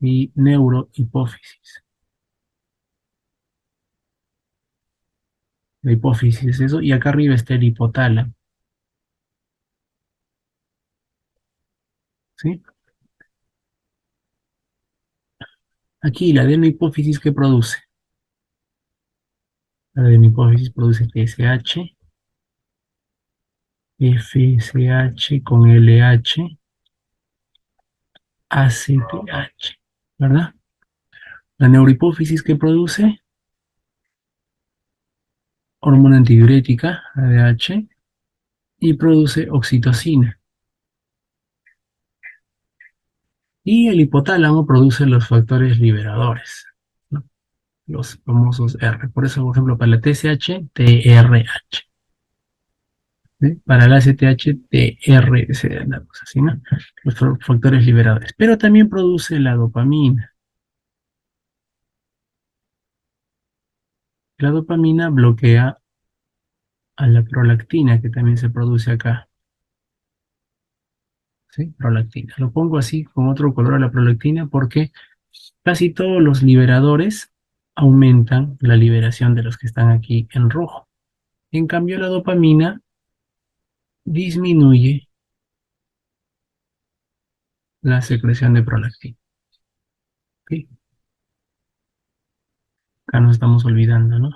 y neurohipófisis. La hipófisis es eso, y acá arriba está el hipotálamo, ¿sí? Aquí la adenohipófisis, ¿qué produce? La adenohipófisis produce FSH, FSH con LH, ACTH, ¿verdad? La neurohipófisis, ¿qué produce? Hormona antidiurética, ADH, y produce oxitocina. Y el hipotálamo produce los factores liberadores, ¿no? Los famosos R. Por eso, por ejemplo, para la TSH, TRH. ¿Sí? Para la ACTH, TRC, una cosa así, ¿no? Los factores liberadores. Pero también produce la dopamina. La dopamina bloquea a la prolactina, que también se produce acá. ¿Sí? Prolactina. Lo pongo así con otro color a la prolactina porque casi todos los liberadores aumentan la liberación de los que están aquí en rojo. En cambio, la dopamina disminuye la secreción de prolactina. ¿Ok? Acá nos estamos olvidando, ¿no?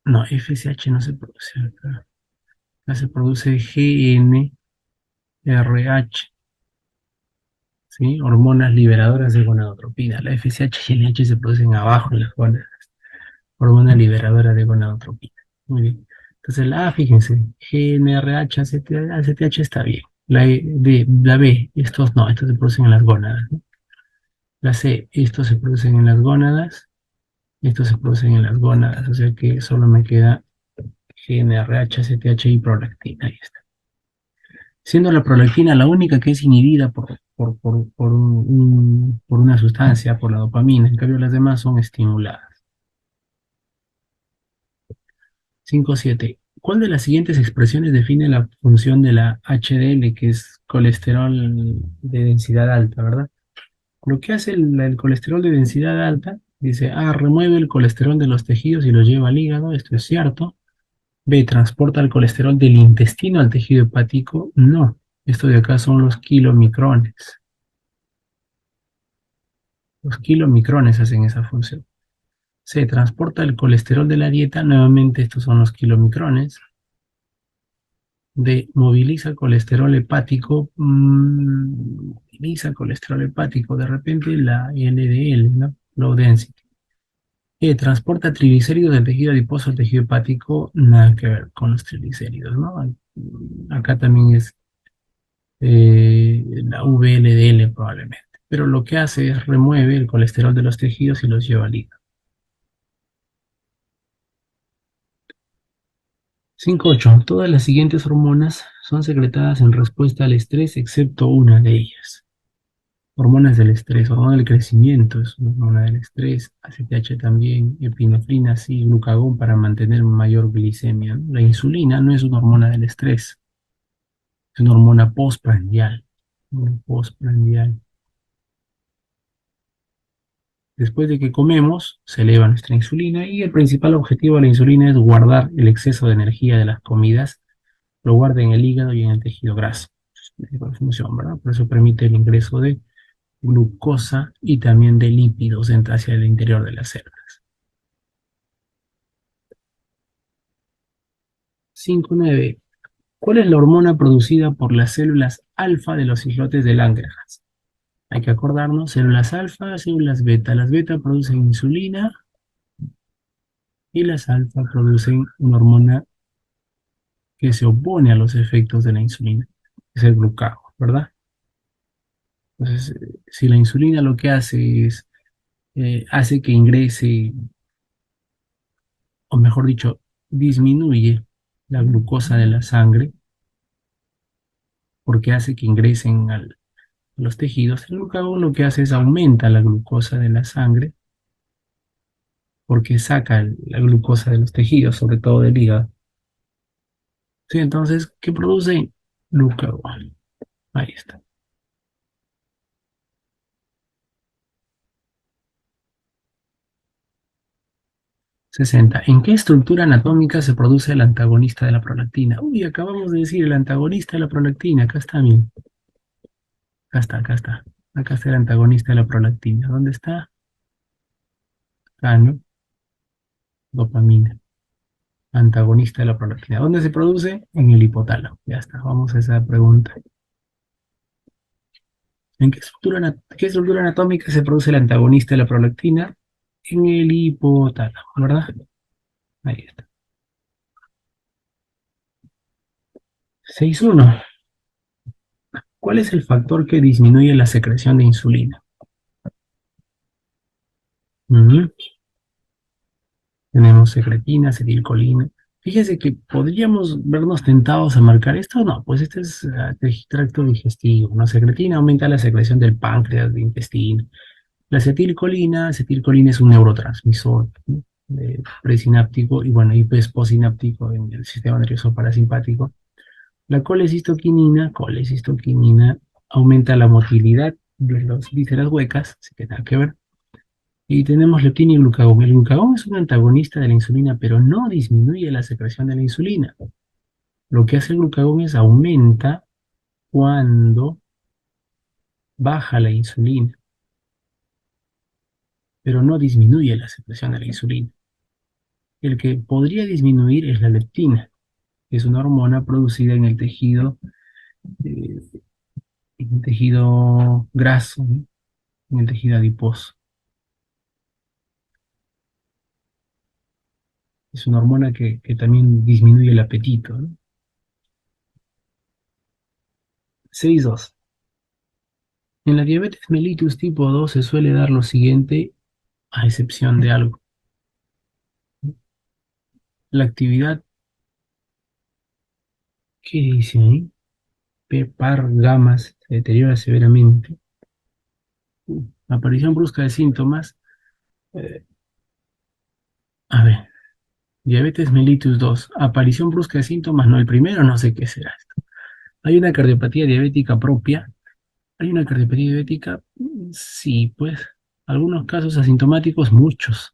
No, FSH no se produce acá. Acá se produce GnRH, ¿sí? Hormonas liberadoras de gonadotropina. La FSH y GnH se producen abajo en las gonadas. Hormona liberadora de gonadotropina. Muy bien. Entonces la A, fíjense, GnRH, ACTH está bien. La B, estos no, estos se producen en las gónadas, ¿no? La C, estos se producen en las gónadas, estos se producen en las gónadas, o sea que solo me queda GnRH, ACTH y prolactina, ahí está. Siendo la prolactina la única que es inhibida por una sustancia, por la dopamina, en cambio las demás son estimuladas. 5.7. ¿Cuál de las siguientes expresiones define la función de la HDL, que es colesterol de densidad alta, ¿verdad? Lo que hace el colesterol de densidad alta, dice, A, remueve el colesterol de los tejidos y lo lleva al hígado, esto es cierto. B, transporta el colesterol del intestino al tejido hepático, no. Esto de acá son los kilomicrones. Los kilomicrones hacen esa función. C, transporta el colesterol de la dieta, nuevamente estos son los kilomicrones. D, moviliza colesterol hepático, moviliza colesterol hepático, de repente la LDL, ¿no? Low density. E, transporta triglicéridos del tejido adiposo al tejido hepático, nada que ver con los triglicéridos, ¿no? Acá también es la VLDL probablemente, pero lo que hace es remueve el colesterol de los tejidos y los lleva al hígado. 5.8. Todas las siguientes hormonas son secretadas en respuesta al estrés excepto una de ellas. Hormonas del estrés, hormona del crecimiento es una hormona del estrés, ACTH también, epinefrina sí, glucagón para mantener mayor glicemia, ¿no? La insulina no es una hormona del estrés, es una hormona postprandial. Postprandial. Después de que comemos, se eleva nuestra insulina y el principal objetivo de la insulina es guardar el exceso de energía de las comidas, lo guarda en el hígado y en el tejido graso. Es su principal función, ¿verdad? Por eso permite el ingreso de glucosa y también de lípidos hacia el interior de las células. 5.9. ¿Cuál es la hormona producida por las células alfa de los islotes de Langerhans? Hay que acordarnos, células alfa, células beta. Las beta producen insulina y las alfa producen una hormona que se opone a los efectos de la insulina, que es el glucagón, ¿verdad? Entonces, si la insulina lo que hace es, hace que ingrese, o mejor dicho, disminuye la glucosa de la sangre, porque hace que ingresen a los tejidos, el glucagón lo que hace es aumenta la glucosa de la sangre, porque saca la glucosa de los tejidos, sobre todo del hígado. Sí, entonces, ¿qué produce? Glucagón. Ahí está. 60. ¿En qué estructura anatómica se produce el antagonista de la prolactina? Uy, acabamos de decir el antagonista de la prolactina. Acá está, bien. Acá está, acá está. Acá está el antagonista de la prolactina. ¿Dónde está? Acá, ¿no? Dopamina. Antagonista de la prolactina. ¿Dónde se produce? En el hipotálamo. Ya está. Vamos a esa pregunta. ¿En qué estructura anatómica se produce el antagonista de la prolactina? En el hipotálamo, ¿verdad? Ahí está. 6-1. ¿Cuál es el factor que disminuye la secreción de insulina? Ujú. Tenemos secretina, acetilcolina. Fíjese que podríamos vernos tentados a marcar esto. No, pues este es tracto digestivo, ¿no? Secretina aumenta la secreción del páncreas, de intestino. La acetilcolina es un neurotransmisor, ¿no? Presináptico y bueno, y pues posináptico en el sistema nervioso parasimpático. La colecistoquinina aumenta la motilidad de las vísceras huecas, así que nada que ver. Y tenemos leptina y glucagón. El glucagón es un antagonista de la insulina, pero no disminuye la secreción de la insulina. Lo que hace el glucagón es aumenta cuando baja la insulina, pero no disminuye la secreción de la insulina. El que podría disminuir es la leptina, que es una hormona producida eh, en el tejido graso, ¿no? En el tejido adiposo. Es una hormona que también disminuye el apetito, ¿no? 6-2. En la diabetes mellitus tipo 2 se suele dar lo siguiente, a excepción de algo. La actividad, ¿qué dice ahí? Par gamas se deteriora severamente. Aparición brusca de síntomas. eh, a ver, diabetes mellitus 2. Aparición brusca de síntomas, no el primero, no sé qué será esto. Hay una cardiopatía diabética propia. Hay una cardiopatía diabética, sí, pues. Algunos casos asintomáticos, muchos.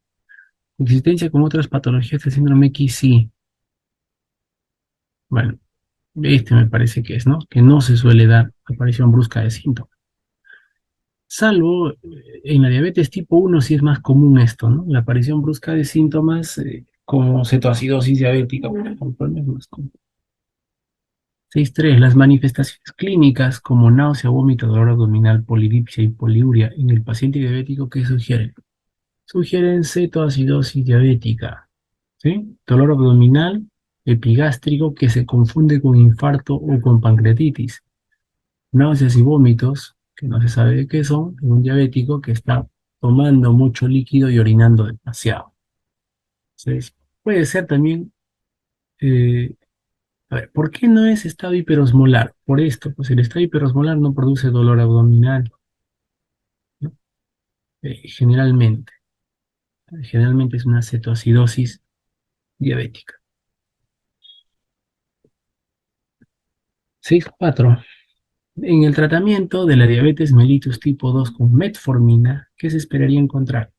Existencia con otras patologías del síndrome X, sí. Bueno, este me parece que es, ¿no? Que no se suele dar aparición brusca de síntomas. Salvo en la diabetes tipo 1 sí es más común esto, ¿no? La aparición brusca de síntomas como cetoacidosis diabética, por ejemplo, no es más común. 6.3. Las manifestaciones clínicas como náusea, vómito, dolor abdominal, polidipsia y poliuria en el paciente diabético, ¿qué sugieren? Sugieren cetoacidosis diabética, ¿sí? Dolor abdominal, epigástrico que se confunde con infarto o con pancreatitis. Náuseas y vómitos, que no se sabe de qué son, en un diabético que está tomando mucho líquido y orinando demasiado. Entonces, puede ser también, eh, a ver, ¿por qué no es estado hiperosmolar? Por esto, pues el estado hiperosmolar no produce dolor abdominal, ¿no? Generalmente, generalmente es una cetoacidosis diabética. 6.4. En el tratamiento de la diabetes mellitus tipo 2 con metformina, ¿qué se esperaría encontrar?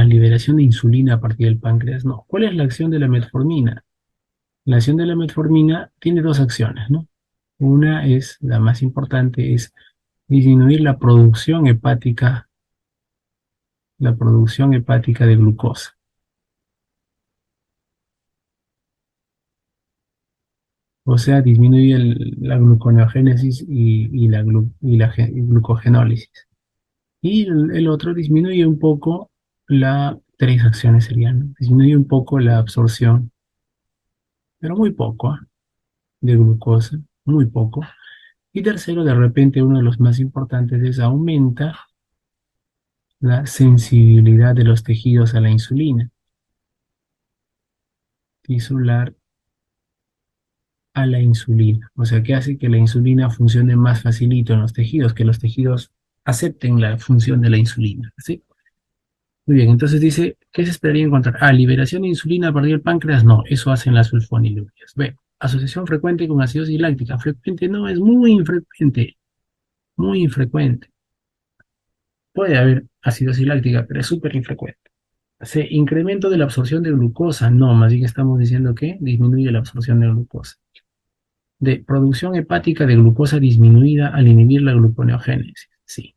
Liberación de insulina a partir del páncreas. No. ¿Cuál es la acción de la metformina? La acción de la metformina tiene dos acciones, ¿no? Una es, la más importante, es disminuir la producción hepática de glucosa. O sea, disminuye la gluconeogénesis y la glucogenólisis. Y el otro disminuye un poco tres acciones serían, ¿no? Disminuye un poco la absorción, pero muy poco, de glucosa, muy poco. Y tercero, de repente uno de los más importantes es aumenta la sensibilidad de los tejidos a la insulina, tisular a la insulina. O sea, que hace que la insulina funcione más facilito en los tejidos, que los tejidos acepten la función de la insulina, ¿sí? Muy bien, entonces dice, ¿qué se esperaría encontrar? Liberación de insulina a partir del páncreas. No, eso hacen las sulfonilureas. B, asociación frecuente con acidosis láctica. Frecuente no, es muy infrecuente, muy infrecuente. Puede haber acidosis láctica, pero es súper infrecuente. C, incremento de la absorción de glucosa. No, más bien estamos diciendo que disminuye la absorción de glucosa. D, producción hepática de glucosa disminuida al inhibir la gluconeogénesis. Sí.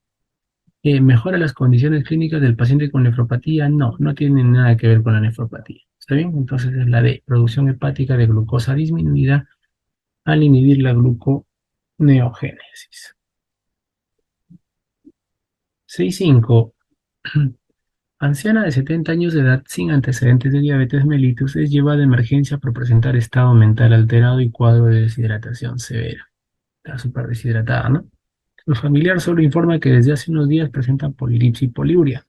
¿Mejora las condiciones clínicas del paciente con nefropatía? No, no tiene nada que ver con la nefropatía. ¿Está bien? Entonces es la D, producción hepática de glucosa disminuida al inhibir la gluconeogénesis. 6.5. Anciana de 70 años de edad sin antecedentes de diabetes mellitus es llevada de emergencia por presentar estado mental alterado y cuadro de deshidratación severa. Está súper deshidratada, ¿no? El familiar solo informa que desde hace unos días presenta polidipsia y poliuria,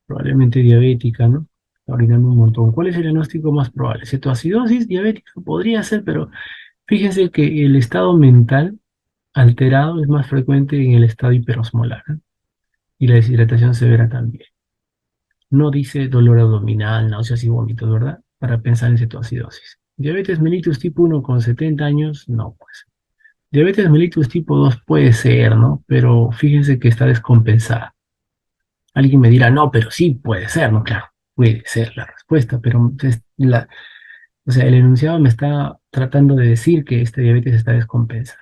probablemente diabética, ¿no? Está orinando un montón. ¿Cuál es el diagnóstico más probable? Cetoacidosis diabética podría ser, pero fíjense que el estado mental alterado es más frecuente en el estado hiperosmolar, ¿no? Y la deshidratación severa también. No dice dolor abdominal, náuseas y vómitos, ¿verdad? Para pensar en cetoacidosis. Diabetes mellitus tipo 1 con 70 años, no, pues. Diabetes mellitus tipo 2 puede ser, ¿no? Pero fíjense que está descompensada. Alguien me dirá, no, pero sí puede ser, ¿no? Claro, puede ser la respuesta, pero o sea, el enunciado me está tratando de decir que esta diabetes está descompensada.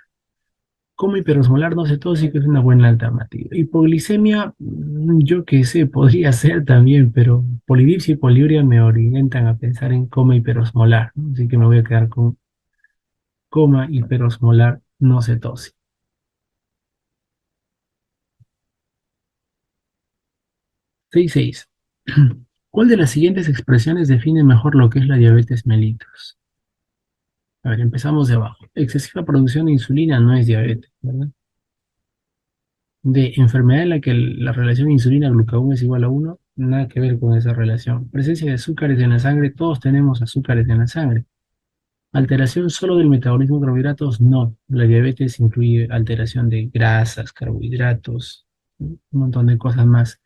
Como hiperosmolar no cetóxico es una buena alternativa. Hipoglicemia, yo qué sé, podría ser también, pero polidipsia y poliuria me orientan a pensar en coma hiperosmolar, ¿no? Así que me voy a quedar con coma hiperosmolar no cetóxico. 6.6. ¿Cuál de las siguientes expresiones define mejor lo que es la diabetes mellitus? A ver, empezamos de abajo. Excesiva producción de insulina no es diabetes, ¿verdad? De enfermedad en la que la relación insulina-glucagón es igual a 1, nada que ver con esa relación. Presencia de azúcares en la sangre, todos tenemos azúcares en la sangre. Alteración solo del metabolismo de carbohidratos, no. La diabetes incluye alteración de grasas, carbohidratos, un montón de cosas más.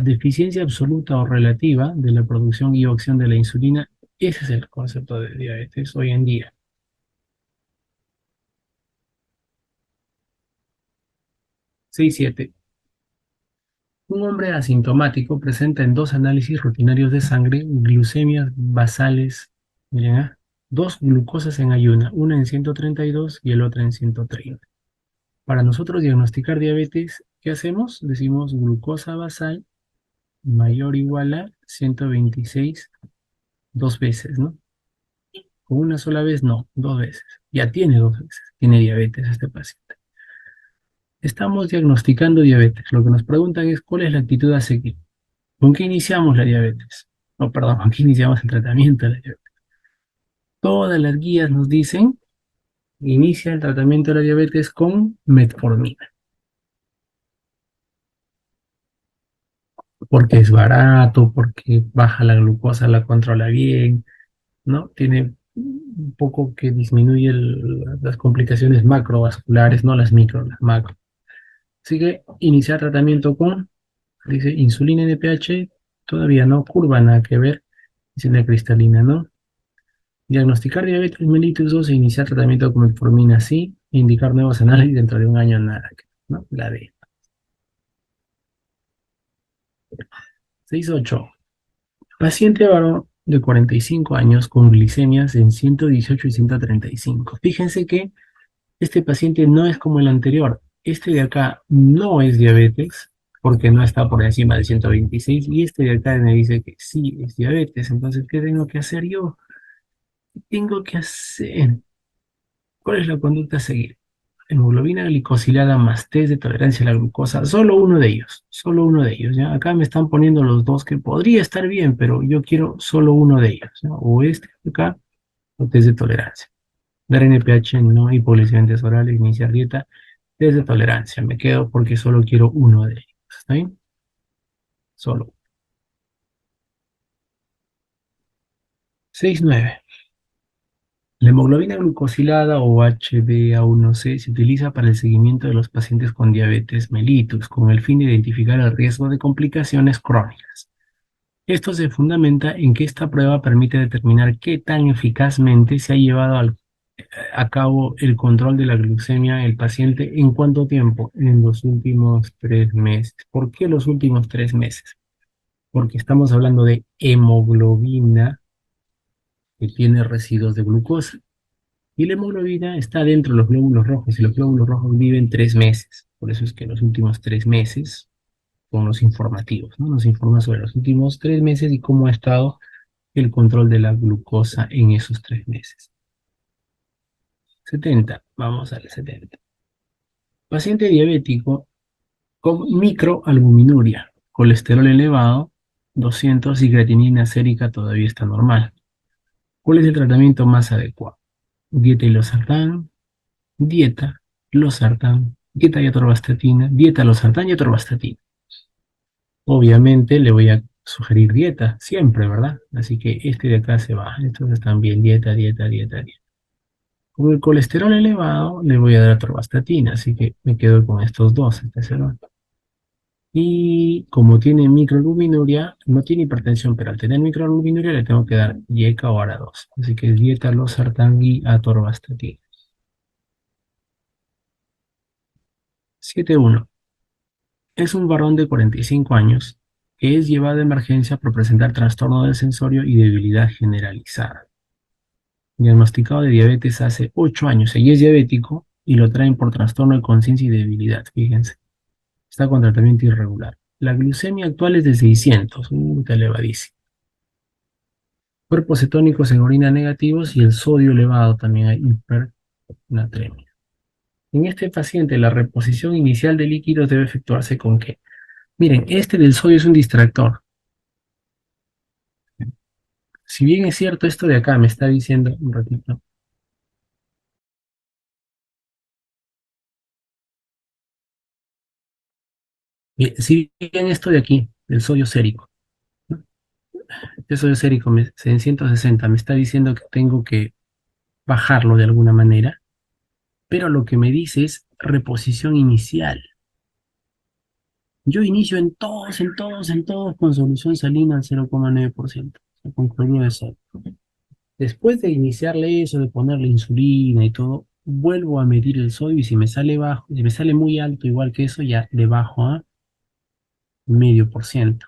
Deficiencia absoluta o relativa de la producción y acción de la insulina. Ese es el concepto de diabetes hoy en día. 6.7. Un hombre asintomático presenta en dos análisis rutinarios de sangre glucemias basales, miren, dos glucosas en ayuna, una en 132 y el otro en 130. Para nosotros diagnosticar diabetes, ¿qué hacemos? Decimos glucosa basal mayor o igual a 126 dos veces, ¿no? Con una sola vez, no, dos veces. Ya tiene dos veces, tiene diabetes este paciente. Estamos diagnosticando diabetes. Lo que nos preguntan es cuál es la actitud a seguir. ¿Con qué iniciamos la diabetes? No, perdón, ¿con qué iniciamos el tratamiento de la diabetes? Todas las guías nos dicen, inicia el tratamiento de la diabetes con metformina, porque es barato, porque baja la glucosa, la controla bien, ¿no? Tiene un poco que disminuye las complicaciones macrovasculares, no las micro, las macro. Así que iniciar tratamiento con, dice, insulina NPH, todavía no, curva, nada que ver, dice la cristalina, ¿no? Diagnosticar diabetes mellitus 2 e iniciar tratamiento con metformina sí, e indicar nuevos análisis dentro de un año nada, ¿no? La D. 6.8. Paciente varón de 45 años con glicemias en 118 y 135. Fíjense que este paciente no es como el anterior. Este de acá no es diabetes porque no está por encima de 126 y este de acá me dice que sí es diabetes. Entonces, ¿qué tengo que hacer yo? ¿Qué tengo que hacer? ¿Cuál es la conducta a seguir? Hemoglobina glicosilada más test de tolerancia a la glucosa, solo uno de ellos, ¿ya? Acá me están poniendo los dos que podría estar bien, pero yo quiero solo uno de ellos, ¿no? O este de acá, o test de tolerancia. Dar NPH no, hipoglicemiantes orales, iniciar dieta, test de tolerancia. Me quedo porque solo quiero uno de ellos, ¿está bien? Solo. 6.9. La hemoglobina glucosilada o HbA1c se utiliza para el seguimiento de los pacientes con diabetes mellitus con el fin de identificar el riesgo de complicaciones crónicas. Esto se fundamenta en que esta prueba permite determinar qué tan eficazmente se ha llevado a cabo el control de la glucemia en el paciente en cuánto tiempo, en los últimos 3 meses. ¿Por qué los últimos 3 meses? porque estamos hablando de hemoglobina que tiene residuos de glucosa. Y la hemoglobina está dentro de los glóbulos rojos y los glóbulos rojos viven 3 meses. Por eso es que los últimos 3 meses son los informativos, ¿no? Nos informa sobre los últimos 3 meses y cómo ha estado el control de la glucosa en esos 3 meses. 70, vamos al 70. Paciente diabético con microalbuminuria, colesterol elevado, 200 y creatinina sérica todavía está normal. ¿Cuál es el tratamiento más adecuado? Dieta y losartán, dieta, losartán, dieta y atorvastatina, dieta, losartán y atorvastatina. Obviamente le voy a sugerir dieta, siempre, ¿verdad? Así que este de acá se va. Entonces también dieta, dieta, dieta, dieta. Con el colesterol elevado le voy a dar atorvastatina, así que me quedo con estos dos. Este se va. Y como tiene microalbuminuria, no tiene hipertensión, pero al tener microalbuminuria le tengo que dar YECA o ARA2. Así que es dieta, losartán y atorvastatina. 7.1. Es un varón de 45 años que es llevado a emergencia por presentar trastorno del sensorio y debilidad generalizada. Diagnosticado de diabetes hace 8 años y es diabético y lo traen por trastorno de conciencia y debilidad, fíjense. Está con tratamiento irregular. La glucemia actual es de 600, está elevadísimo. Cuerpos cetónicos en orina negativos y el sodio elevado, también hay hipernatremia. En este paciente, la reposición inicial de líquidos debe efectuarse con qué. Miren, este del sodio es un distractor. Si bien es cierto, esto de acá me está diciendo un ratito. Si bien esto de aquí, del sodio sérico, ¿no? El sodio sérico en 160 me está diciendo que tengo que bajarlo de alguna manera, pero lo que me dice es reposición inicial. Yo inicio en todos, en todos, en todos con solución salina al 0,9%, o sea, con cloruro de sodio. Después de iniciarle eso, de ponerle insulina y todo, vuelvo a medir el sodio y si me sale bajo, si me sale muy alto igual que eso, ya le bajo a medio por ciento,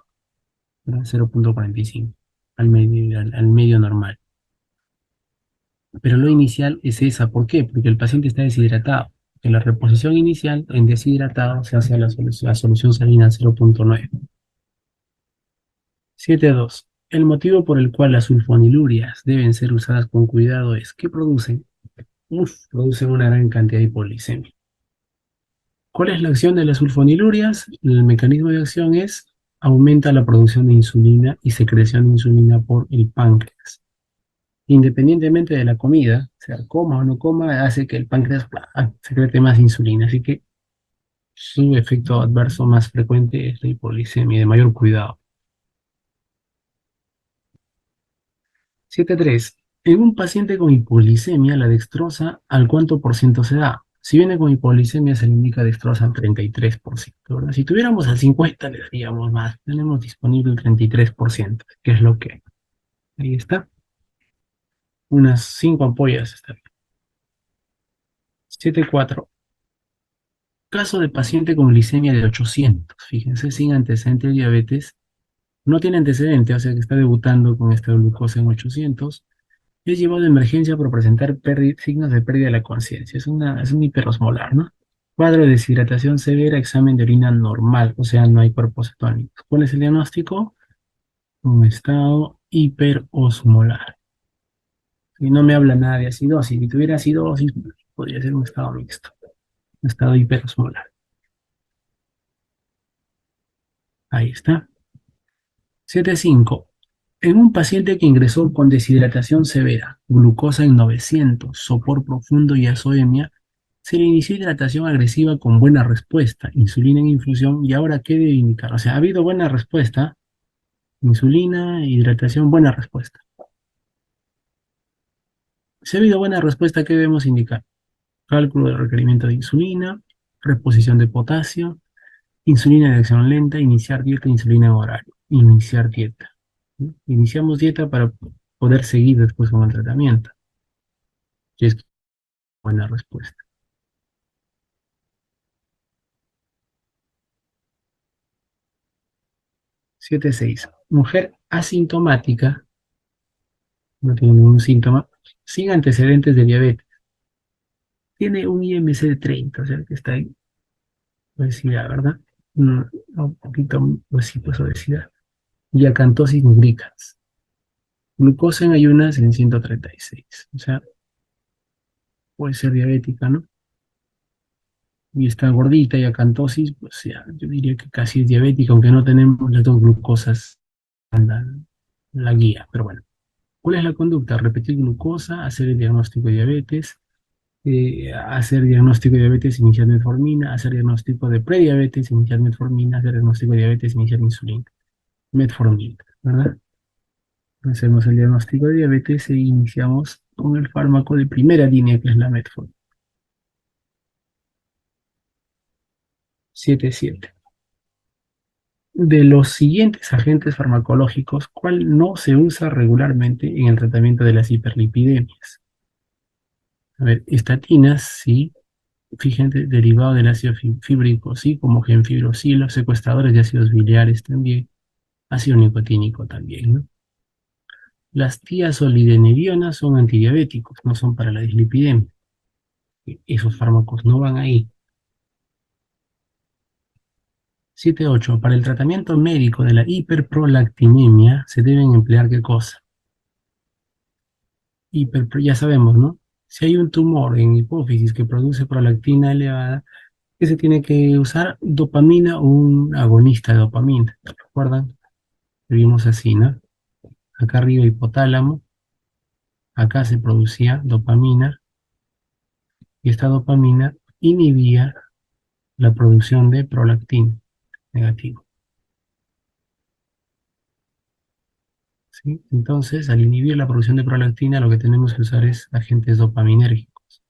¿verdad? 0,45 al medio normal. Pero lo inicial es esa. ¿Por qué? Porque el paciente está deshidratado. En la reposición inicial, en deshidratado, se hace la solución salina 0,9. 7.2. El motivo por el cual las sulfonilurias deben ser usadas con cuidado es que producen, producen una gran cantidad de hipoglicemia. ¿Cuál es la acción de las sulfonilurias? El mecanismo de acción es aumenta la producción de insulina y secreción de insulina por el páncreas. Independientemente de la comida, o sea, coma o no coma, hace que el páncreas secrete más insulina. Así que su efecto adverso más frecuente es la hipoglicemia, de mayor cuidado. 7.3. En un paciente con hipoglicemia, la dextrosa, ¿al cuánto por ciento se da? Si viene con hipoglicemia, se le indica dextrosa al 33%, ¿verdad? Si tuviéramos al 50%, le daríamos más. Tenemos disponible el 33%, que es lo que... Ahí está. Unas 5 ampollas está bien. 7.4. Caso de paciente con glicemia de 800. Fíjense, sin antecedente de diabetes. No tiene antecedente, o sea que está debutando con esta glucosa en 800. Es llevado de emergencia por presentar signos de pérdida de la conciencia. Es un hiperosmolar, ¿no? Cuadro de deshidratación severa, examen de orina normal, o sea, no hay cuerpos cetónicos. ¿Cuál es el diagnóstico? Un estado hiperosmolar. Y no me habla nada de acidosis. Si tuviera acidosis, podría ser un estado mixto, un estado hiperosmolar. Ahí está. 7.5. En un paciente que ingresó con deshidratación severa, glucosa en 900, sopor profundo y azoemia, se le inició hidratación agresiva con buena respuesta, insulina en infusión, y ahora ¿qué debe indicar? O sea, ha habido buena respuesta, insulina, hidratación, buena respuesta. Si ha habido buena respuesta, ¿qué debemos indicar? Cálculo del requerimiento de insulina, reposición de potasio, insulina de acción lenta, iniciar dieta, insulina en horario, iniciar dieta. ¿Sí? Iniciamos dieta para poder seguir después con el tratamiento, que es buena respuesta. 7.6. Mujer asintomática, no tiene ningún síntoma, sin antecedentes de diabetes. Tiene un IMC de 30, o sea que está en obesidad, ¿verdad? Un poquito, pues sí, pues obesidad. Y acantosis nigricans. Glucosa en ayunas en 136. O sea, puede ser diabética, ¿no? Y está gordita y acantosis, pues ya, yo diría que casi es diabética, aunque no tenemos las dos glucosas en la guía. Pero bueno, ¿cuál es la conducta? Repetir glucosa, hacer el diagnóstico de diabetes, hacer diagnóstico de diabetes, iniciar metformina, hacer diagnóstico de prediabetes, iniciar metformina, hacer diagnóstico de diabetes, iniciar insulina, metformina, ¿verdad? Hacemos el diagnóstico de diabetes e iniciamos con el fármaco de primera línea, que es la metformina. 7-7. De los siguientes agentes farmacológicos, ¿cuál no se usa regularmente en el tratamiento de las hiperlipidemias? A ver, estatinas, sí. Fíjense, derivado del ácido fíbrico, sí, como genfibrosilo, secuestradores de ácidos biliares también, ácido nicotínico también, ¿no? Las tiazolidinedionas son antidiabéticos, no son para la dislipidemia. Esos fármacos no van ahí. 7-8. Para el tratamiento médico de la hiperprolactinemia se deben emplear ¿qué cosa? Ya sabemos, ¿no? Si hay un tumor en hipófisis que produce prolactina elevada, ¿qué se tiene que usar? Dopamina o un agonista de dopamina. ¿Recuerdan? Lo vimos así, ¿no? Acá arriba hipotálamo, acá se producía dopamina y esta dopamina inhibía la producción de prolactina negativo. ¿Sí? Entonces, al inhibir la producción de prolactina, lo que tenemos que usar es agentes dopaminérgicos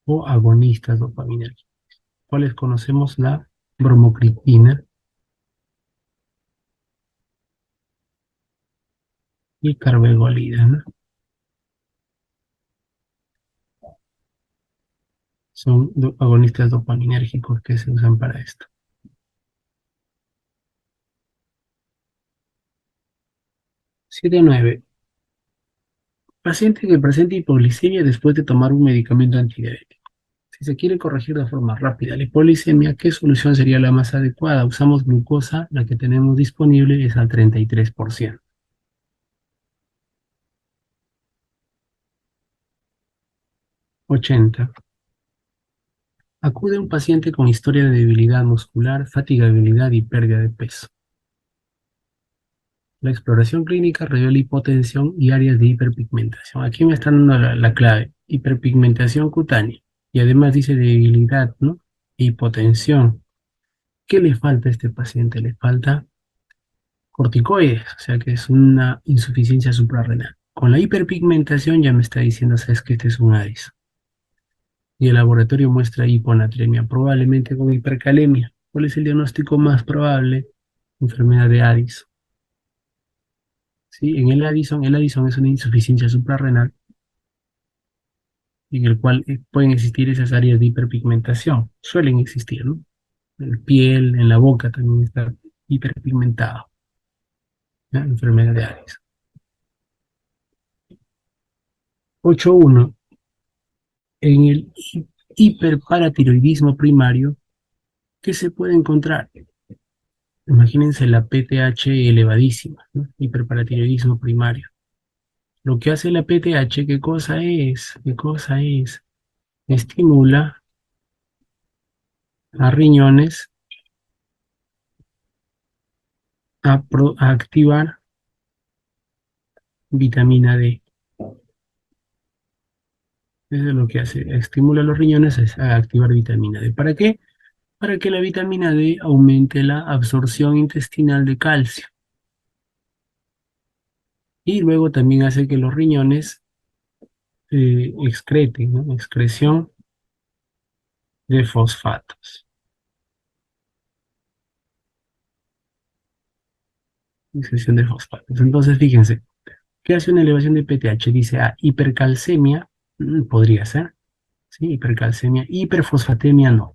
o agonistas dopaminérgicos. ¿Cuáles conocemos? La bromocriptina y carbegolida, ¿no? Son agonistas dopaminérgicos que se usan para esto. 7-9. Paciente que presenta hipoglicemia después de tomar un medicamento antidiabético. Si se quiere corregir de forma rápida la hipoglicemia, ¿qué solución sería la más adecuada? Usamos glucosa, la que tenemos disponible es al 33%. 80. Acude un paciente con historia de debilidad muscular, fatigabilidad y pérdida de peso. La exploración clínica revela hipotensión y áreas de hiperpigmentación. Aquí me están dando la clave. Hiperpigmentación cutánea. Y además dice debilidad, ¿no? Hipotensión. ¿Qué le falta a este paciente? Le falta corticoides, o sea que es una insuficiencia suprarrenal. Con la hiperpigmentación ya me está diciendo, sabes que este es un ADIS. Y el laboratorio muestra hiponatremia, probablemente con hipercalemia. ¿Cuál es el diagnóstico más probable? Enfermedad de Addison. ¿Sí? En el Addison es una insuficiencia suprarrenal en el cual pueden existir esas áreas de hiperpigmentación. Suelen existir, ¿no? En la piel, en la boca también está hiperpigmentado. ¿Ya? Enfermedad de Addison. 8.1. En el hiperparatiroidismo primario, ¿qué se puede encontrar? Imagínense la PTH elevadísima, ¿no? Hiperparatiroidismo primario. Lo que hace la PTH, ¿qué cosa es? ¿Qué cosa es? Estimula a riñones a activar vitamina D. Eso es lo que hace, estimula a los riñones a activar vitamina D. ¿Para qué? Para que la vitamina D aumente la absorción intestinal de calcio. Y luego también hace que los riñones excreten, ¿no? Excreción de fosfatos. Excreción de fosfatos. Entonces, fíjense, ¿qué hace una elevación de PTH? Dice A, hipercalcemia, podría ser, ¿sí? Hipercalcemia, hiperfosfatemia no.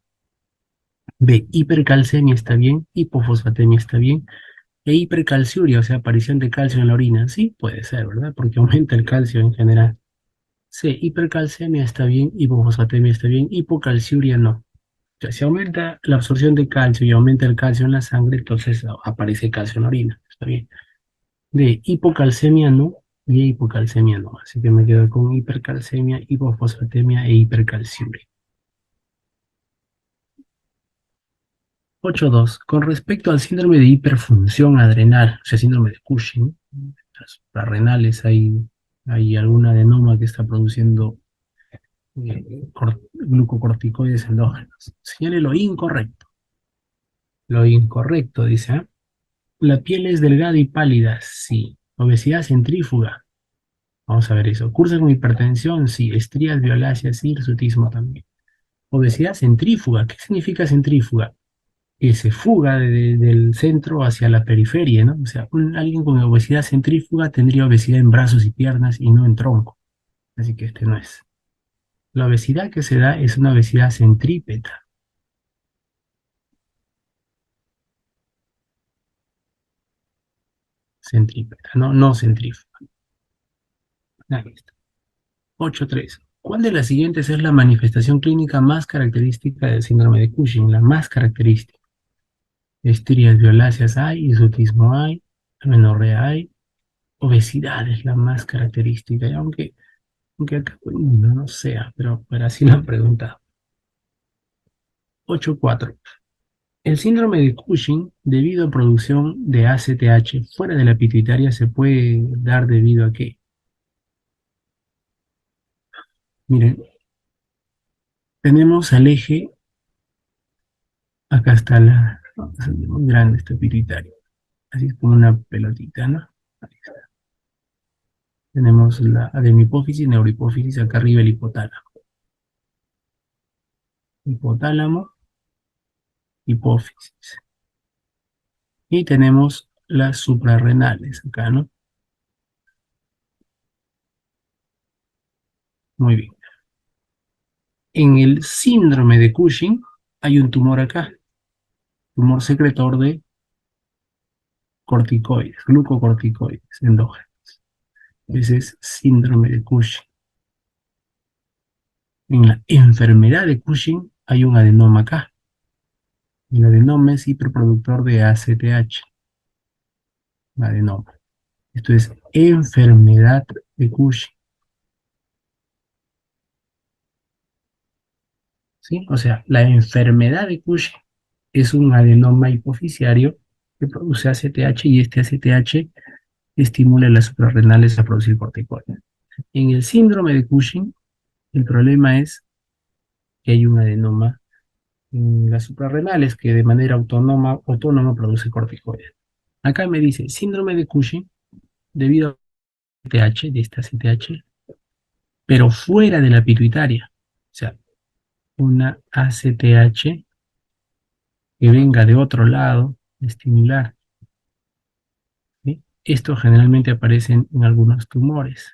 B, hipercalcemia está bien, hipofosfatemia está bien. E hipercalciuria, o sea, aparición de calcio en la orina. Sí, puede ser, ¿verdad? Porque aumenta el calcio en general. Sí, hipercalcemia está bien, hipofosfatemia está bien, hipocalciuria no. O sea, si aumenta la absorción de calcio y aumenta el calcio en la sangre, entonces aparece calcio en la orina. Está bien. De hipocalcemia no y hipocalcemia no. Así que me quedo con hipercalcemia, hipofosfatemia e hipercalciuria. 8.2. Con respecto al síndrome de hiperfunción adrenal, o sea, síndrome de Cushing, las suprarrenales, hay alguna adenoma que está produciendo glucocorticoides endógenos. Señale lo incorrecto. Lo incorrecto, dice, ¿ah? La piel es delgada y pálida, sí. Obesidad centrífuga, vamos a ver eso. Cursa con hipertensión, sí. Estrías violáceas, sí. Hirsutismo también. Obesidad centrífuga, ¿qué significa centrífuga? Que se fuga del centro hacia la periferia, ¿no? O sea, alguien con obesidad centrífuga tendría obesidad en brazos y piernas y no en tronco. Así que este no es. La obesidad que se da es una obesidad centrípeta. Centrípeta, no, no centrífuga. Ahí está. 8.3. ¿Cuál de las siguientes es la manifestación clínica más característica del síndrome de Cushing? La más característica. Estrías violáceas hay, hirsutismo hay, amenorrea hay, obesidad es la más característica. Y aunque acá no sea, pero así lo han preguntado. 8.4. El síndrome de Cushing, debido a producción de ACTH fuera de la pituitaria, se puede dar debido a qué. Miren, tenemos al eje, acá está muy grande esta pituitaria, así es como una pelotita, ¿no? Ahí está. Tenemos la adenohipófisis, neurohipófisis, acá arriba el hipotálamo. Hipotálamo, hipófisis. Y tenemos las suprarrenales acá, ¿no? Muy bien. En el síndrome de Cushing hay un tumor acá, tumor secretor de corticoides, glucocorticoides endógenos. Ese es síndrome de Cushing. En la enfermedad de Cushing hay un adenoma acá. El adenoma es hiperproductor de ACTH. Adenoma. Esto es enfermedad de Cushing. ¿Sí? O sea, la enfermedad de Cushing es un adenoma hipoficiario que produce ACTH y este ACTH estimula las suprarrenales a producir corticoides. En el síndrome de Cushing, el problema es que hay un adenoma en las suprarrenales que de manera autónoma produce corticoides. Acá me dice síndrome de Cushing debido a ACTH, de esta ACTH, pero fuera de la pituitaria. O sea, una ACTH que venga de otro lado, estimular. ¿Sí? Esto generalmente aparece en algunos tumores.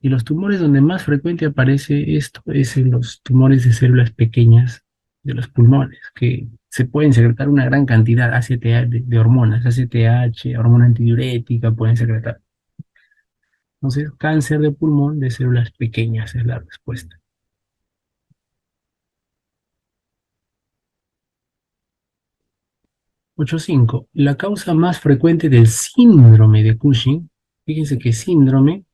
Y los tumores donde más frecuente aparece esto es en los tumores de células pequeñas de los pulmones, que se pueden secretar una gran cantidad ACTH, de hormonas, ACTH, hormona antidiurética, pueden secretar. Entonces, cáncer de pulmón de células pequeñas es la respuesta. 8.5. La causa más frecuente del síndrome de Cushing, fíjense que síndrome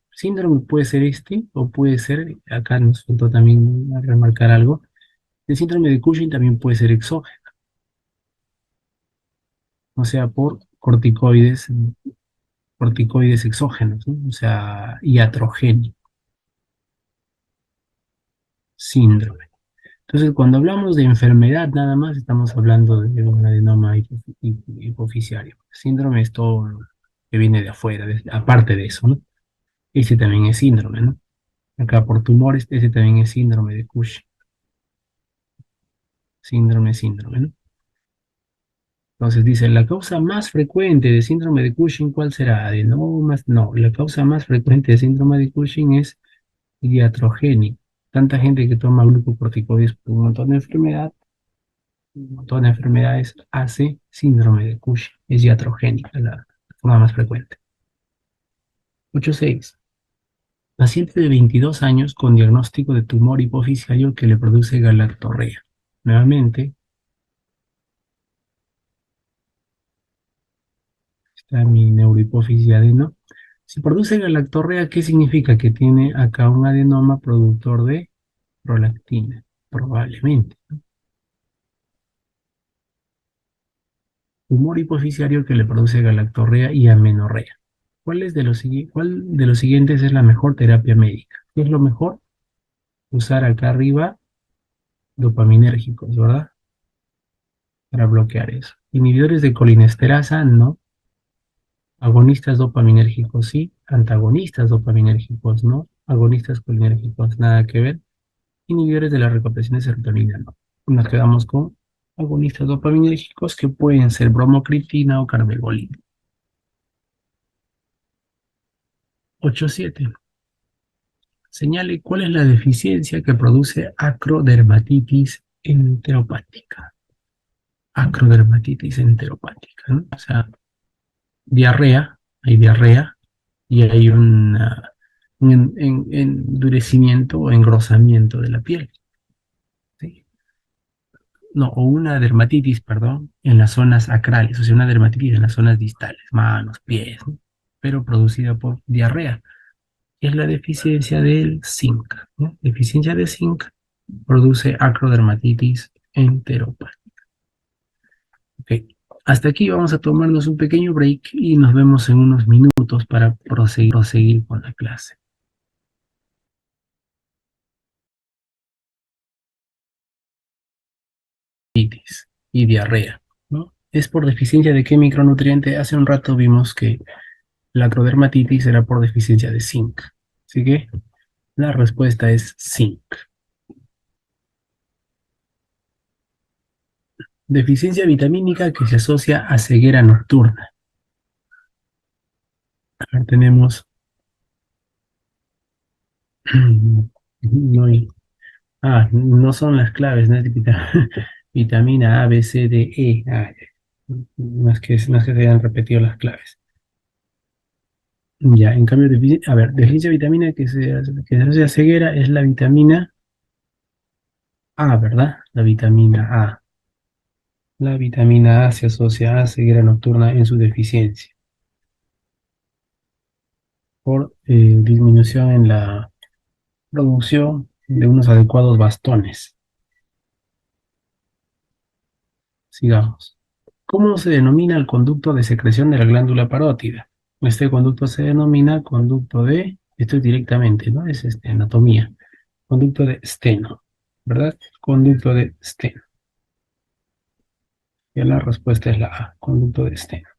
puede ser este, o puede ser, acá nos faltó también remarcar algo, el síndrome de Cushing también puede ser exógeno, o sea, por corticoides exógenos, ¿no? O sea, iatrogénico, síndrome. Entonces, cuando hablamos de enfermedad, nada más estamos hablando de un adenoma hipoficiario. Síndrome es todo lo que viene de afuera, aparte de eso, ¿no? Ese también es síndrome, ¿no? Acá por tumores, ese también es síndrome de Cushing. Síndrome, ¿no? Entonces dice, la causa más frecuente de síndrome de Cushing, ¿cuál será? Adenomas. No, la causa más frecuente de síndrome de Cushing es iatrogénico. Tanta gente que toma glucocorticoides por un montón de enfermedad, un montón de enfermedades hace síndrome de Cushing. Es iatrogénica, la forma más frecuente. 8.6. Paciente de 22 años con diagnóstico de tumor hipofisiario que le produce galactorrea. Nuevamente, está mi neurohipófisis adeno. Si produce galactorrea, ¿qué significa? Que tiene acá un adenoma productor de prolactina, probablemente. Tumor hipofisiario que le produce galactorrea y amenorrea. ¿Cuál de los siguientes es la mejor terapia médica? ¿Qué es lo mejor? Usar acá arriba dopaminérgicos, ¿verdad? Para bloquear eso. Inhibidores de colinesterasa, no. Agonistas dopaminérgicos, sí. Antagonistas dopaminérgicos, no. Agonistas colinérgicos, nada que ver. Inhibidores de la recaptación de serotonina, no. Nos quedamos con agonistas dopaminérgicos que pueden ser bromocriptina o carbegolina. 8.7. Señale cuál es la deficiencia que produce acrodermatitis enteropática. Acrodermatitis enteropática, ¿no? O sea, hay diarrea y hay un endurecimiento o engrosamiento de la piel, ¿sí? No, o una dermatitis, perdón, en las zonas acrales, o sea, una dermatitis en las zonas distales, manos, pies, ¿no? Pero producida por diarrea. Es la deficiencia del zinc, ¿no? Deficiencia de zinc produce acrodermatitis enteropática. Ok. Hasta aquí vamos a tomarnos un pequeño break y nos vemos en unos minutos para proseguir con la clase. Y diarrea, ¿no? ¿Es por deficiencia de qué micronutriente? Hace un rato vimos que la acrodermatitis era por deficiencia de zinc. Así que la respuesta es zinc. Deficiencia vitamínica que se asocia a ceguera nocturna. Acá tenemos... No, no son las claves, ¿no? Vitamina A, B, C, D, E. No es que se hayan repetido las claves. Ya, en cambio, a ver, deficiencia de vitamina que se asocia a ceguera es la vitamina A, ¿verdad? La vitamina A. La vitamina A se asocia a ceguera nocturna en su deficiencia por disminución en la producción de unos adecuados bastones. Sigamos. ¿Cómo se denomina el conducto de secreción de la glándula parótida? Este conducto se denomina conducto esto es directamente, ¿no? Es anatomía. Conducto de Steno, ¿verdad? Conducto de Steno. Y la respuesta es la A, conducto de Steno.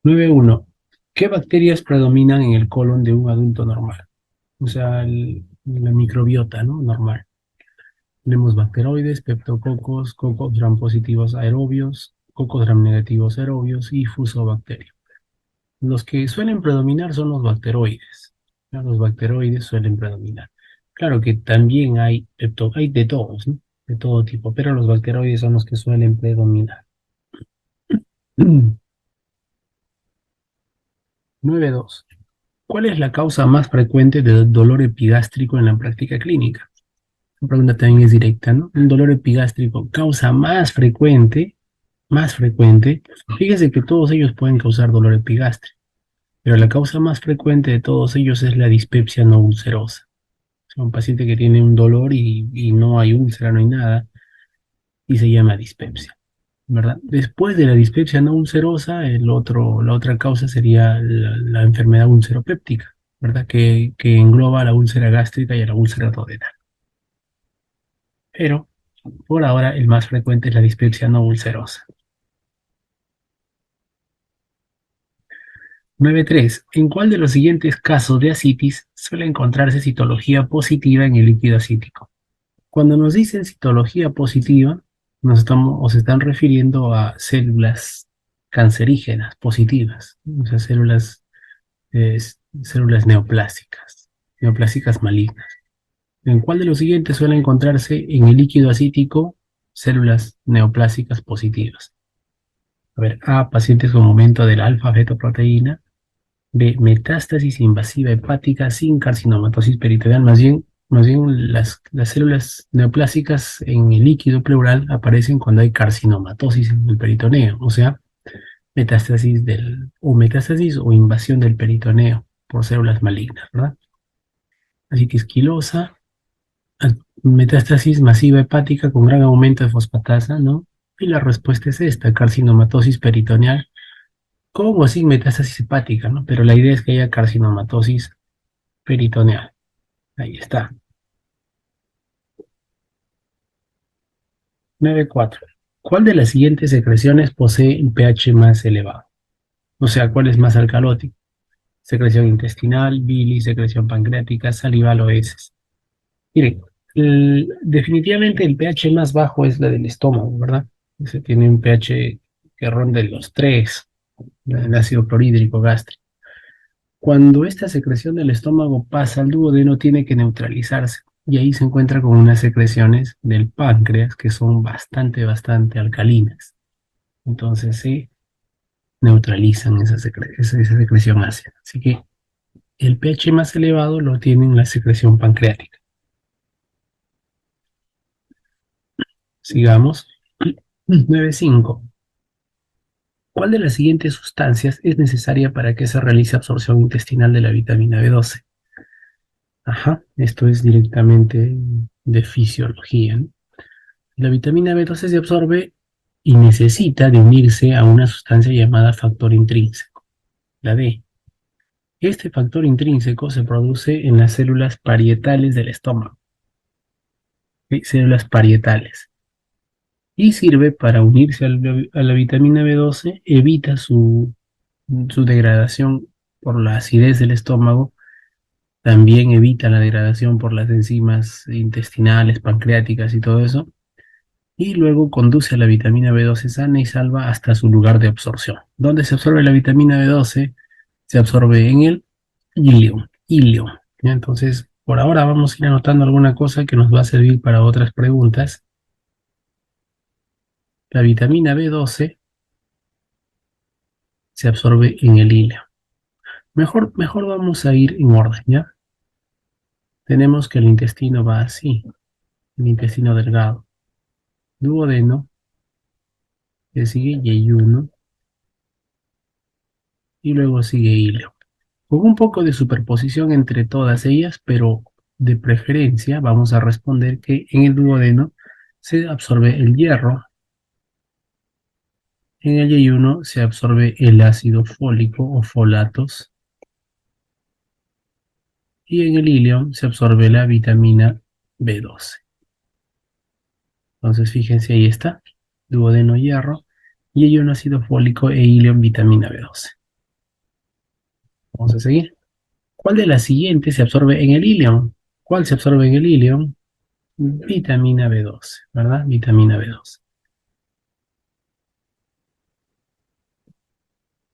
9.1. ¿Qué bacterias predominan en el colon de un adulto normal? O sea, la microbiota, ¿no? Normal. Tenemos bacteroides, peptococos, cocos gram positivos aerobios, cocos gram negativos aerobios y fusobacterios. Los que suelen predominar son los bacteroides. ¿No? Los bacteroides suelen predominar. Claro que también hay de todos, ¿no? De todo tipo, pero los bacteroides son los que suelen predominar. 9.2. ¿Cuál es la causa más frecuente de dolor epigástrico en la práctica clínica? La pregunta también es directa, ¿no? El dolor epigástrico, causa más frecuente. Fíjese que todos ellos pueden causar dolor epigástrico, pero la causa más frecuente de todos ellos es la dispepsia no ulcerosa. O sea, un paciente que tiene un dolor y no hay úlcera, no hay nada, y se llama dispepsia, ¿verdad? Después de la dispepsia no ulcerosa, la otra causa sería la enfermedad ulceropéptica, ¿verdad? Que engloba a la úlcera gástrica y a la úlcera duodenal. Pero, por ahora, el más frecuente es la dispepsia no ulcerosa. 9.3. ¿En cuál de los siguientes casos de ascitis suele encontrarse citología positiva en el líquido acítico? Cuando nos dicen citología positiva, se están refiriendo a células cancerígenas positivas, o sea, células neoplásicas malignas. ¿En cuál de los siguientes suele encontrarse en el líquido asítico células neoplásicas positivas? A ver, A, pacientes con aumento de la alfa-fetoproteína. B, metástasis invasiva hepática sin carcinomatosis peritoneal. Más bien las células neoplásicas en el líquido pleural aparecen cuando hay carcinomatosis en el peritoneo, o sea, metástasis o invasión del peritoneo por células malignas, ¿verdad? Así que esquilosa, metástasis masiva hepática con gran aumento de fosfatasa, ¿no? Y la respuesta es esta, carcinomatosis peritoneal con o sin metástasis hepática, ¿no? Pero la idea es que haya carcinomatosis peritoneal. Ahí está. 9.4. ¿Cuál de las siguientes secreciones posee un pH más elevado? O sea, ¿cuál es más alcalótico? Secreción intestinal, bilis, secreción pancreática, salival o heces. Miren, definitivamente el pH más bajo es la del estómago, ¿verdad? Ese tiene un pH que ronda los 3, el ácido clorhídrico gástrico. Cuando esta secreción del estómago pasa al duodeno, tiene que neutralizarse. Y ahí se encuentra con unas secreciones del páncreas que son bastante alcalinas. Entonces se neutralizan esa secreción ácida. Así que el pH más elevado lo tiene en la secreción pancreática. Sigamos. 9.5. ¿Cuál de las siguientes sustancias es necesaria para que se realice absorción intestinal de la vitamina B12? Ajá, esto es directamente de fisiología, ¿no? La vitamina B12 se absorbe y necesita de unirse a una sustancia llamada factor intrínseco, la D. Este factor intrínseco se produce en las células parietales del estómago, ¿sí? Células parietales. Y sirve para unirse a la vitamina B12, evita su degradación por la acidez del estómago, también evita la degradación por las enzimas intestinales, pancreáticas y todo eso, y luego conduce a la vitamina B12 sana y salva hasta su lugar de absorción. ¿Dónde se absorbe la vitamina B12? Se absorbe en el ilio. ¿Ya? Entonces, por ahora vamos a ir anotando alguna cosa que nos va a servir para otras preguntas. La vitamina B12 se absorbe en el ilio. Mejor vamos a ir en orden, ¿ya? Tenemos que el intestino va así, el intestino delgado, duodeno, que sigue yeyuno, y luego sigue ilio. Con un poco de superposición entre todas ellas, pero de preferencia vamos a responder que en el duodeno se absorbe el hierro, en el yeyuno se absorbe el ácido fólico o folatos, y en el ilio se absorbe la vitamina B12. Entonces fíjense, ahí está, duodeno hierro, yeyuno ácido fólico e ilio vitamina B12. Vamos a seguir. ¿Cuál de las siguientes se absorbe en el ilio? ¿Cuál se absorbe en el ilio? Vitamina B12, ¿verdad? Vitamina B12.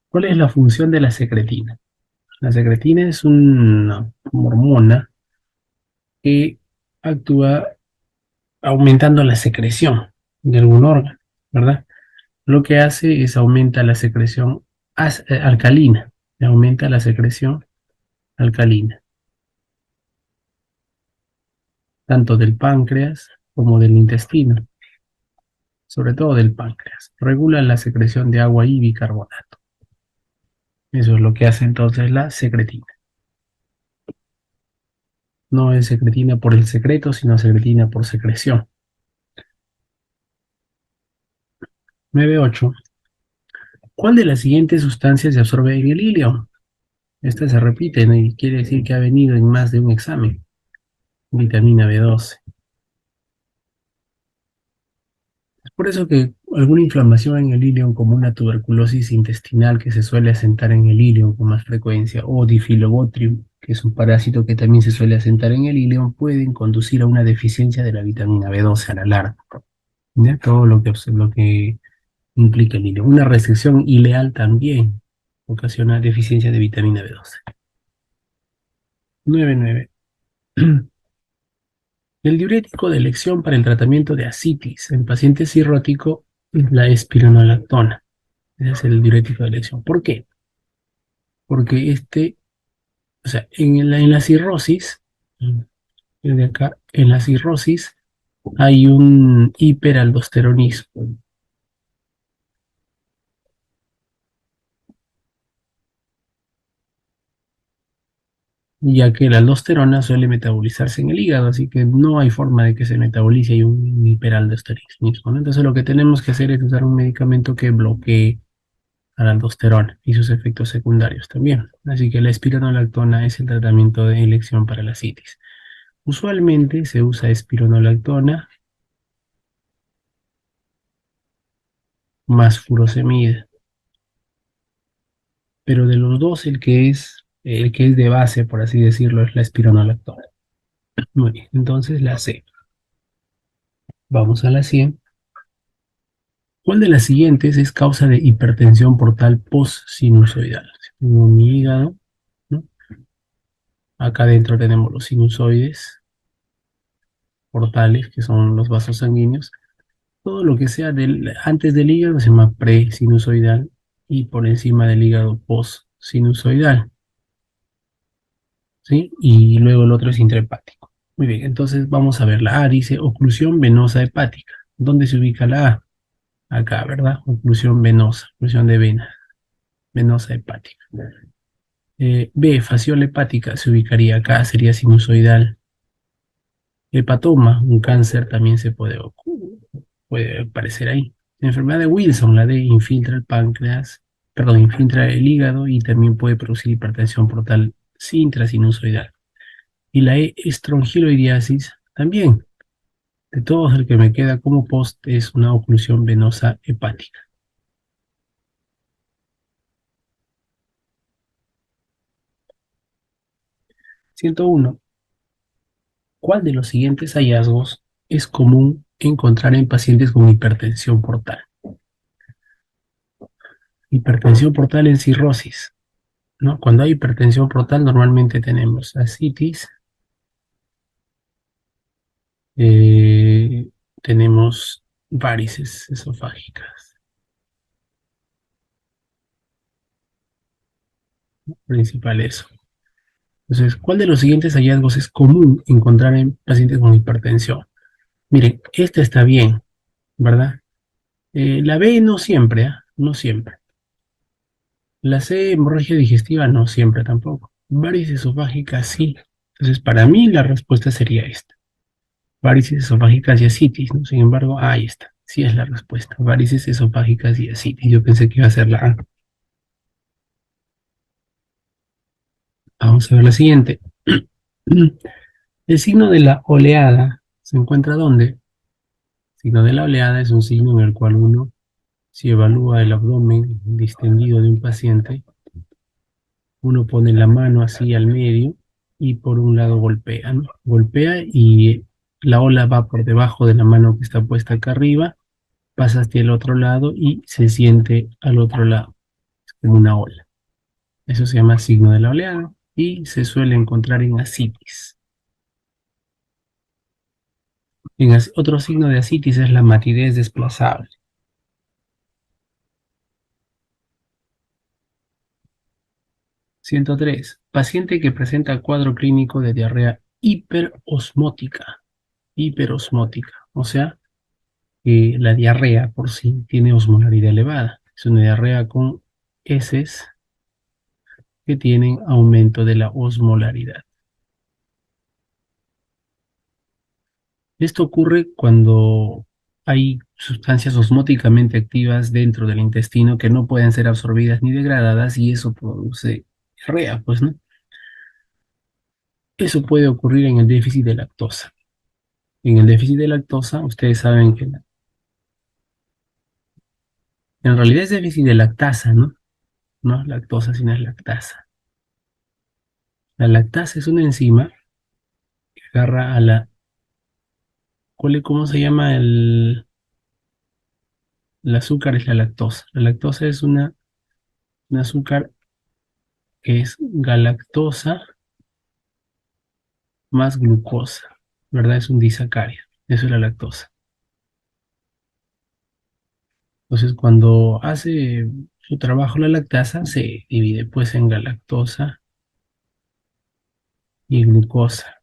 ¿Cuál es la función de la secretina? La secretina es una hormona que actúa aumentando la secreción de algún órgano, ¿verdad? Lo que hace es aumenta la secreción alcalina, aumenta la secreción alcalina, tanto del páncreas como del intestino, sobre todo del páncreas. Regula la secreción de agua y bicarbonato. Eso es lo que hace entonces la secretina. No es secretina por el secreto, sino secretina por secreción. 9.8. ¿Cuál de las siguientes sustancias se absorbe en el ilio? Esta se repite, ¿no? Y quiere decir que ha venido en más de un examen. Vitamina B12. Es por eso que alguna inflamación en el ilio, como una tuberculosis intestinal que se suele asentar en el ilio con más frecuencia, o Diphyllobotrium, que es un parásito que también se suele asentar en el ilio, pueden conducir a una deficiencia de la vitamina B12 a la larga. ¿Ya? Todo lo que implica el ilio. Una restricción ileal también ocasiona deficiencia de vitamina B12. 9.9. El diurético de elección para el tratamiento de ascitis en paciente cirrótico es la espironolactona. Ese es el diurético de elección. ¿Por qué? Porque o sea, en la cirrosis, de acá, en la cirrosis hay un hiperaldosteronismo, ya que la aldosterona suele metabolizarse en el hígado, así que no hay forma de que se metabolice, hay un hiperaldosteronismo, ¿no? Entonces lo que tenemos que hacer es usar un medicamento que bloquee a la aldosterona y sus efectos secundarios también. Así que la espironolactona es el tratamiento de elección para la citis. Usualmente se usa espironolactona más furosemida, pero de los dos el que es de base, por así decirlo, es la espironolactona. Muy bien, entonces la C. Vamos a la 100. ¿Cuál de las siguientes es causa de hipertensión portal post-sinusoidal? Tengo mi hígado, ¿no? Acá adentro tenemos los sinusoides portales, que son los vasos sanguíneos. Todo lo que sea antes del hígado se llama pre-sinusoidal y por encima del hígado post-sinusoidal, ¿sí? Y luego el otro es intrahepático. Muy bien, entonces vamos a ver la A, dice oclusión venosa hepática. ¿Dónde se ubica la A? Acá, ¿verdad? Oclusión venosa, oclusión de vena, venosa hepática. B, fasciola hepática, se ubicaría acá, sería sinusoidal. Hepatoma, un cáncer también puede aparecer ahí. La enfermedad de Wilson, la D, infiltra el páncreas, perdón, infiltra el hígado y también puede producir hipertensión portal intrasinusoidal. Y la E, estrongiloidiasis, también. De todos, el que me queda como post es una oclusión venosa hepática. 101. ¿Cuál de los siguientes hallazgos es común encontrar en pacientes con hipertensión portal? Hipertensión portal en cirrosis, ¿no? Cuando hay hipertensión portal normalmente tenemos ascitis, eh, tenemos varices esofágicas, principal eso. Entonces, ¿cuál de los siguientes hallazgos es común encontrar en pacientes con hipertensión? Miren, esta está bien, ¿verdad? La B no siempre, ¿ah? No siempre. La C, hemorragia digestiva, no siempre tampoco. Varices esofágicas, sí. Entonces, para mí la respuesta sería esta. Varices esofágicas y ascitis, ¿no? Sin embargo, ahí está. Sí es la respuesta. Varices esofágicas y ascitis. Yo pensé que iba a ser la A. Vamos a ver la siguiente. El signo de la oleada se encuentra ¿dónde? El signo de la oleada es un signo en el cual uno, si evalúa el abdomen distendido de un paciente, uno pone la mano así al medio y por un lado golpea, ¿no? Golpea y la ola va por debajo de la mano que está puesta acá arriba, pasa hacia el otro lado y se siente al otro lado, es como una ola. Eso se llama signo de la oleada y se suele encontrar en ascitis. Otro signo de ascitis es la matidez desplazable. 103. Paciente que presenta cuadro clínico de diarrea hiperosmótica. Hiperosmótica, o sea, la diarrea por sí tiene osmolaridad elevada. Es una diarrea con heces que tienen aumento de la osmolaridad. Esto ocurre cuando hay sustancias osmóticamente activas dentro del intestino que no pueden ser absorbidas ni degradadas y eso produce diarrea, pues, ¿no? Eso puede ocurrir en el déficit de lactosa. En el déficit de lactosa, ustedes saben que en realidad es déficit de lactasa, ¿no? No es lactosa, sino es lactasa. La lactasa es una enzima que agarra a ¿cómo se llama el azúcar? Es la lactosa. La lactosa es un azúcar que es galactosa más glucosa. ¿verdad? Es un disacárido. Eso es la lactosa. Entonces, cuando hace su trabajo la lactasa, se divide pues en galactosa y glucosa.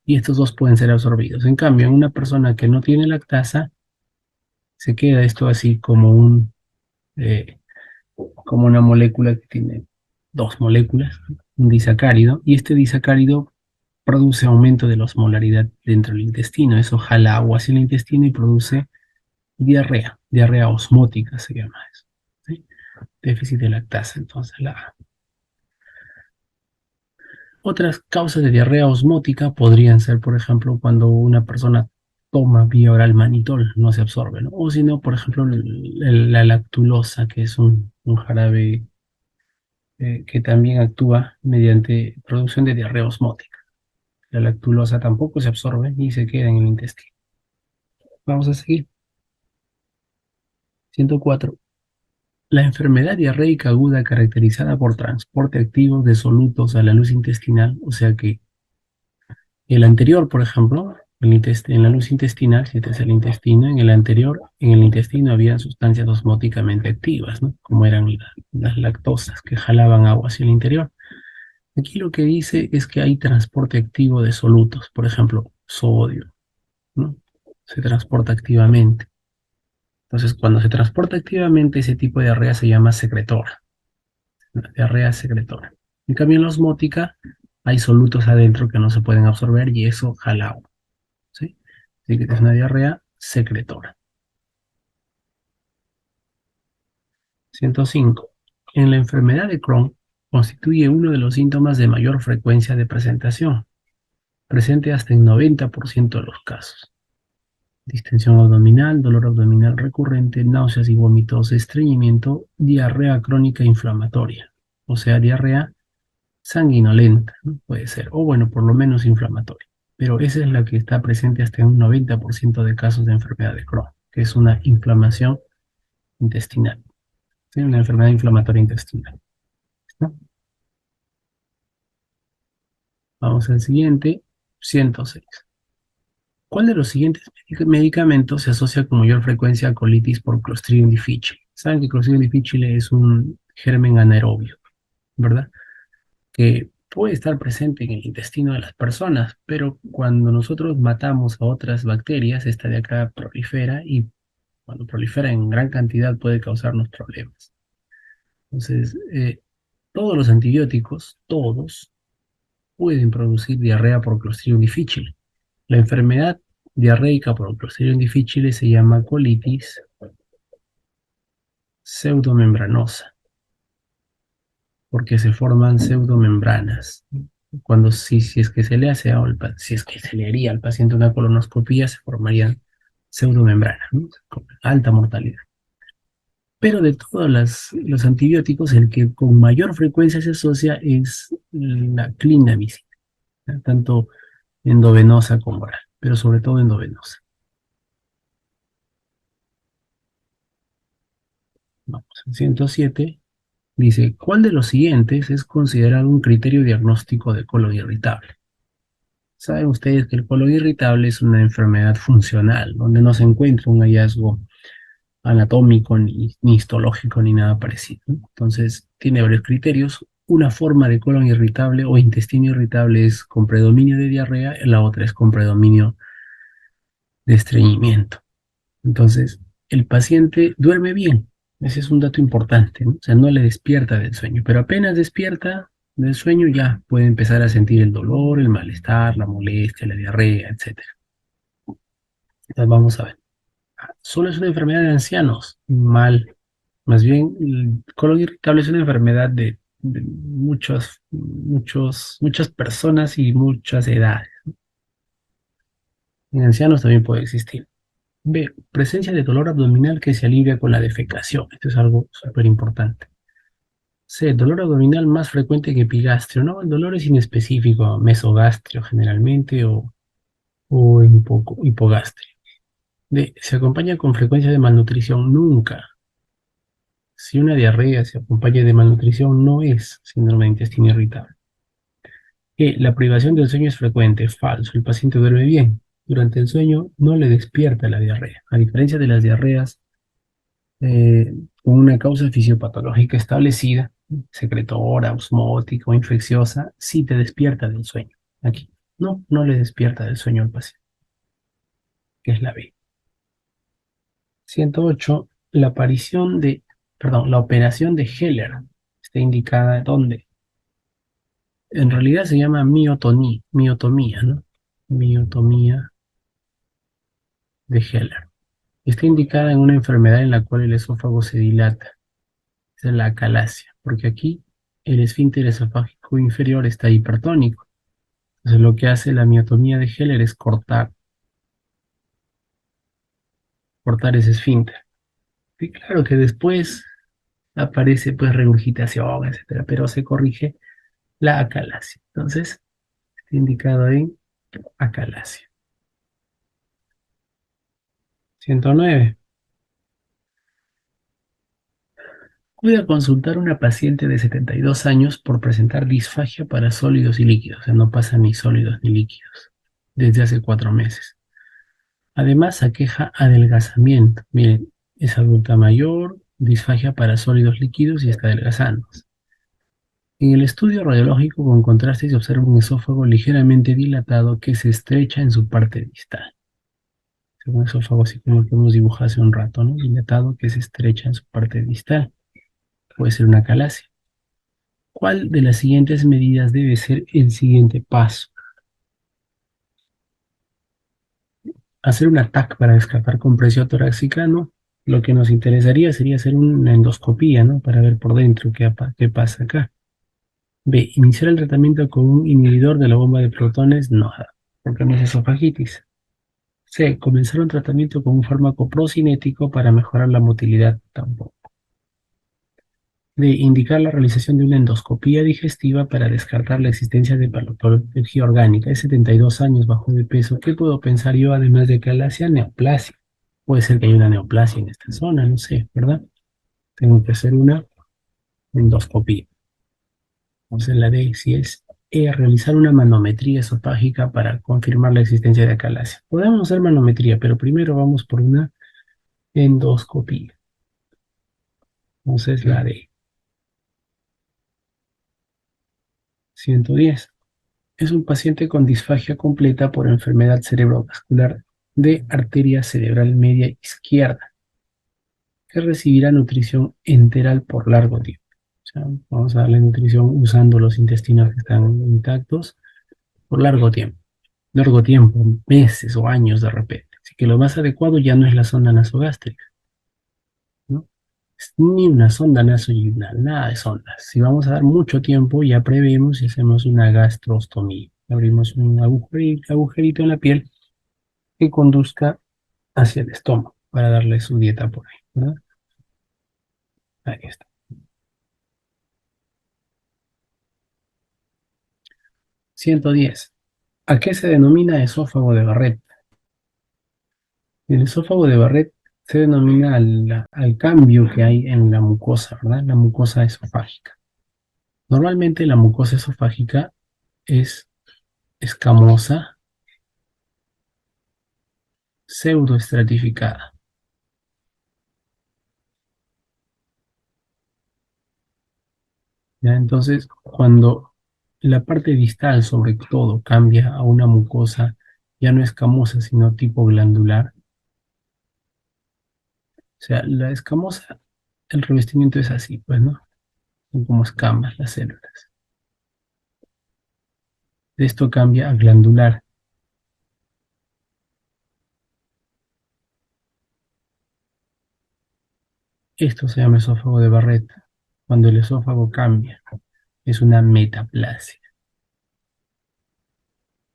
Y estos dos pueden ser absorbidos. En cambio, en una persona que no tiene lactasa, se queda esto así eh, como una molécula que tiene dos moléculas, un disacárido, y este disacárido produce aumento de la osmolaridad dentro del intestino. Eso jala agua hacia el intestino y produce diarrea osmótica se llama eso. ¿Sí? Déficit de lactasa. Entonces, otras causas de diarrea osmótica podrían ser, por ejemplo, cuando una persona toma vía oral manitol, no se absorbe, ¿no? O si no, por ejemplo, la lactulosa, que es un jarabe que también actúa mediante producción de diarrea osmótica. La lactulosa tampoco se absorbe y se queda en el intestino. Vamos a seguir. 104. La enfermedad diarreica aguda caracterizada por transporte activo de solutos a la luz intestinal, o sea que el anterior, por ejemplo, en la luz intestinal, si este es el intestino, en el anterior, en el intestino había sustancias osmóticamente activas, ¿no? Como eran las lactosas que jalaban agua hacia el interior. Aquí lo que dice es que hay transporte activo de solutos, por ejemplo, sodio, ¿no? Se transporta activamente. Entonces, cuando se transporta activamente, ese tipo de diarrea se llama secretora, la diarrea secretora. En cambio, en la osmótica hay solutos adentro que no se pueden absorber y eso jala agua, ¿sí? Así que es una diarrea secretora. 105. En la enfermedad de Crohn constituye uno de los síntomas de mayor frecuencia de presentación, presente hasta en 90% de los casos. Distensión abdominal, dolor abdominal recurrente, náuseas y vómitos, estreñimiento, diarrea crónica inflamatoria, o sea, diarrea sanguinolenta, ¿no? Puede ser, o bueno, por lo menos inflamatoria. Pero esa es la que está presente hasta en un 90% de casos de enfermedad de Crohn, que es una inflamación intestinal, ¿sí? Una enfermedad inflamatoria intestinal, ¿no? Vamos al siguiente, 106. ¿Cuál de los siguientes medicamentos se asocia con mayor frecuencia a colitis por Clostridium difficile? Saben que Clostridium difficile es un germen anaerobio, ¿verdad? Que puede estar presente en el intestino de las personas, pero cuando nosotros matamos a otras bacterias, esta de acá prolifera y cuando prolifera en gran cantidad puede causarnos problemas. Entonces, todos los antibióticos, todos, pueden producir diarrea por Clostridium difficile. La enfermedad diarreica por Clostridium difficile se llama colitis pseudomembranosa, porque se forman pseudomembranas. Cuando si es que se le hace si es que se le haría al paciente una colonoscopia, se formarían pseudomembranas, ¿no? Con alta mortalidad. Pero de todos los antibióticos, el que con mayor frecuencia se asocia es la clindamicina, ¿no? Tanto endovenosa como oral, pero sobre todo endovenosa. Vamos, en 107 dice, ¿cuál de los siguientes es considerado un criterio diagnóstico de colon irritable? Saben ustedes que el colon irritable es una enfermedad funcional, donde no se encuentra un hallazgo anatómico, ni histológico, ni nada parecido, ¿no? Entonces, tiene varios criterios. Una forma de colon irritable o intestino irritable es con predominio de diarrea, la otra es con predominio de estreñimiento. Entonces, el paciente duerme bien. Ese es un dato importante, ¿no? O sea, no le despierta del sueño, pero apenas despierta del sueño ya puede empezar a sentir el dolor, el malestar, la molestia, la diarrea, etcétera. Entonces, vamos a ver. Solo es una enfermedad de ancianos. Mal. Más bien, el colon irritable es una enfermedad de muchas personas y muchas edades. En ancianos también puede existir. B. Presencia de dolor abdominal que se alivia con la defecación. Esto es algo súper importante. C. Dolor abdominal más frecuente que epigastrio. No, el dolor es inespecífico, mesogastrio generalmente o hipogastrio. D. Se acompaña con frecuencia de malnutrición. Nunca. Si una diarrea se acompaña de malnutrición, no es síndrome de intestino irritable. Que la privación del sueño es frecuente. Falso. El paciente duerme bien. Durante el sueño no le despierta la diarrea. A diferencia de las diarreas con una causa fisiopatológica establecida, secretora, osmótica o infecciosa, sí te despierta del sueño. Aquí no le despierta del sueño al paciente, que es la B. 108. La operación de Heller está indicada ¿dónde? En realidad se llama miotomía, ¿no? Miotomía de Heller. Está indicada en una enfermedad en la cual el esófago se dilata. Esa es la acalasia, porque aquí el esfínter esofágico inferior está hipertónico. Entonces lo que hace la miotomía de Heller es cortar ese esfínter. Y claro que después aparece pues regurgitación, etcétera, pero se corrige la acalasia. Entonces, está indicado en acalasia. 109. Voy a consultar a una paciente de 72 años por presentar disfagia para sólidos y líquidos, o sea, no pasa ni sólidos ni líquidos, desde hace 4 meses. Además, aqueja adelgazamiento. Miren, es adulta mayor, disfagia para sólidos líquidos y está adelgazando. En el estudio radiológico con contraste se observa un esófago ligeramente dilatado que se estrecha en su parte distal. Es un esófago así como el que hemos dibujado hace un rato, ¿no? Dilatado que se estrecha en su parte distal. Puede ser una calasia. ¿Cuál de las siguientes medidas debe ser el siguiente paso? Hacer un TAC para descartar compresión torácica, ¿no? Lo que nos interesaría sería hacer una endoscopía, ¿no? Para ver por dentro qué pasa acá. B. Iniciar el tratamiento con un inhibidor de la bomba de protones, no, porque no es esofagitis. C. Comenzar un tratamiento con un fármaco procinético para mejorar la motilidad, tampoco. D. Indicar la realización de una endoscopía digestiva para descartar la existencia de patología orgánica. Es 72 años, bajo de peso. ¿Qué puedo pensar yo, además de acalasia? Neoplasia. Puede ser que haya una neoplasia en esta zona, no sé, ¿verdad? Tengo que hacer una endoscopía. Entonces la D, si es realizar una manometría esofágica para confirmar la existencia de acalasia. Podemos hacer manometría, pero primero vamos por una endoscopía. Entonces la D. 110. Es un paciente con disfagia completa por enfermedad cerebrovascular de arteria cerebral media izquierda, que recibirá nutrición enteral por largo tiempo. O sea, vamos a darle nutrición usando los intestinos que están intactos por largo tiempo. Largo tiempo, meses o años de repente. Así que lo más adecuado ya no es la sonda nasogástrica, ¿no? Es ni una sonda nasoginal, nada de sondas. Si vamos a dar mucho tiempo, ya prevemos y hacemos una gastrostomía. Abrimos un agujerito en la piel que conduzca hacia el estómago para darle su dieta por ahí, ¿verdad? Ahí está. 110. ¿A qué se denomina esófago de Barrett? El esófago de Barrett se denomina al cambio que hay en la mucosa, ¿verdad? La mucosa esofágica. Normalmente la mucosa esofágica es escamosa, pseudoestratificada. ¿Ya? Entonces, cuando la parte distal, sobre todo, cambia a una mucosa ya no escamosa, sino tipo glandular, o sea, la escamosa, el revestimiento es así, pues, ¿no? Son como escamas las células. De esto cambia a glandular. Esto se llama esófago de Barrett. Cuando el esófago cambia, es una metaplasia.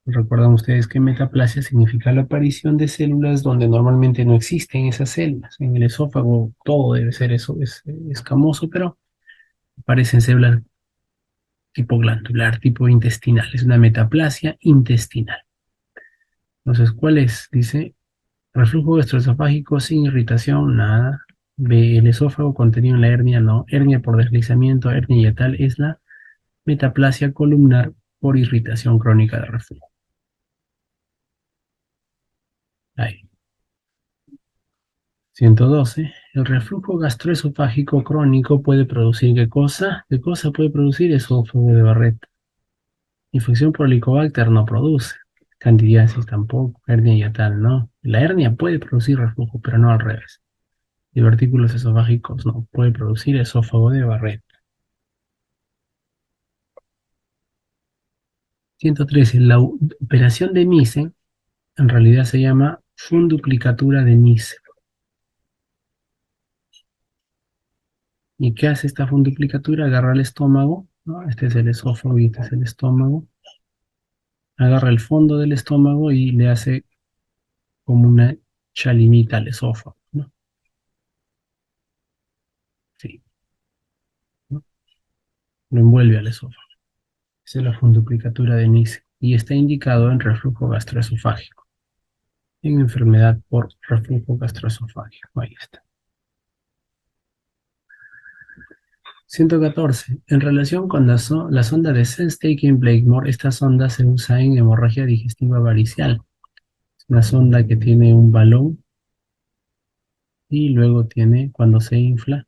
Recuerdan ustedes que metaplasia significa la aparición de células donde normalmente no existen esas células. En el esófago todo debe ser eso, es escamoso, pero aparecen células tipo glandular, tipo intestinal. Es una metaplasia intestinal. Entonces, ¿cuál es? Dice, reflujo gastroesofágico sin irritación, nada. B, el esófago contenido en la hernia, no. Hernia por deslizamiento, hernia yatal es la metaplasia columnar por irritación crónica de reflujo. Ahí. 112. El reflujo gastroesofágico crónico puede producir ¿qué cosa? ¿Qué cosa puede producir? Esófago de Barrett. Infección por Helicobacter no produce. Candidiasis tampoco. Hernia hiatal no. La hernia puede producir reflujo, pero no al revés. Divertículos esofágicos no. Puede producir esófago de Barrett. 113. La operación de Nissen en realidad se llama funduplicatura de Nissen. ¿Y qué hace esta funduplicatura? Agarra el estómago, ¿no? Este es el esófago y este es el estómago. Agarra el fondo del estómago y le hace como una chalinita al esófago, ¿no? Sí, ¿no? Lo envuelve al esófago. Esa es la funduplicatura de Nissen y está indicado en reflujo gastroesofágico, en enfermedad por reflujo gastroesofágico. Ahí está. 114. En relación con la sonda de Sens-Taken-Blakemore, esta sonda se usa en hemorragia digestiva varicial. Es una sonda que tiene un balón y luego tiene, cuando se infla,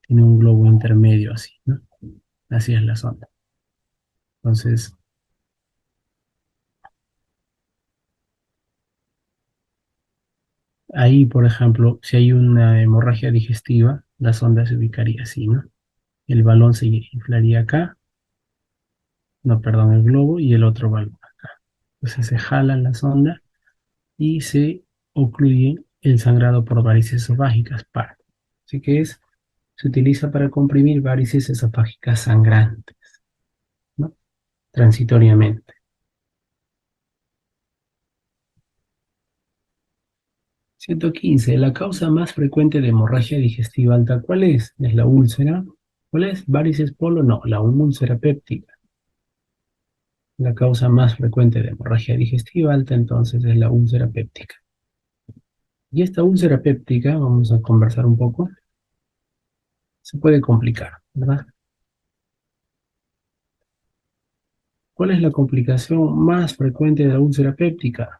tiene un globo intermedio así, ¿no? Así es la sonda. Entonces, ahí, por ejemplo, si hay una hemorragia digestiva, la sonda se ubicaría así, ¿no? El balón se inflaría acá, no, perdón, el globo y el otro balón acá. Entonces se jala la sonda y se ocluye el sangrado por varices esofágicas. Así que se utiliza para comprimir varices esofágicas sangrantes, ¿no? Transitoriamente. 115. La causa más frecuente de hemorragia digestiva alta, ¿cuál es? ¿Es la úlcera? ¿Cuál es? ¿Varices polo? No, la úlcera péptica. La causa más frecuente de hemorragia digestiva alta, entonces, es la úlcera péptica. Y esta úlcera péptica, vamos a conversar un poco, se puede complicar, ¿verdad? ¿Cuál es la complicación más frecuente de la úlcera péptica?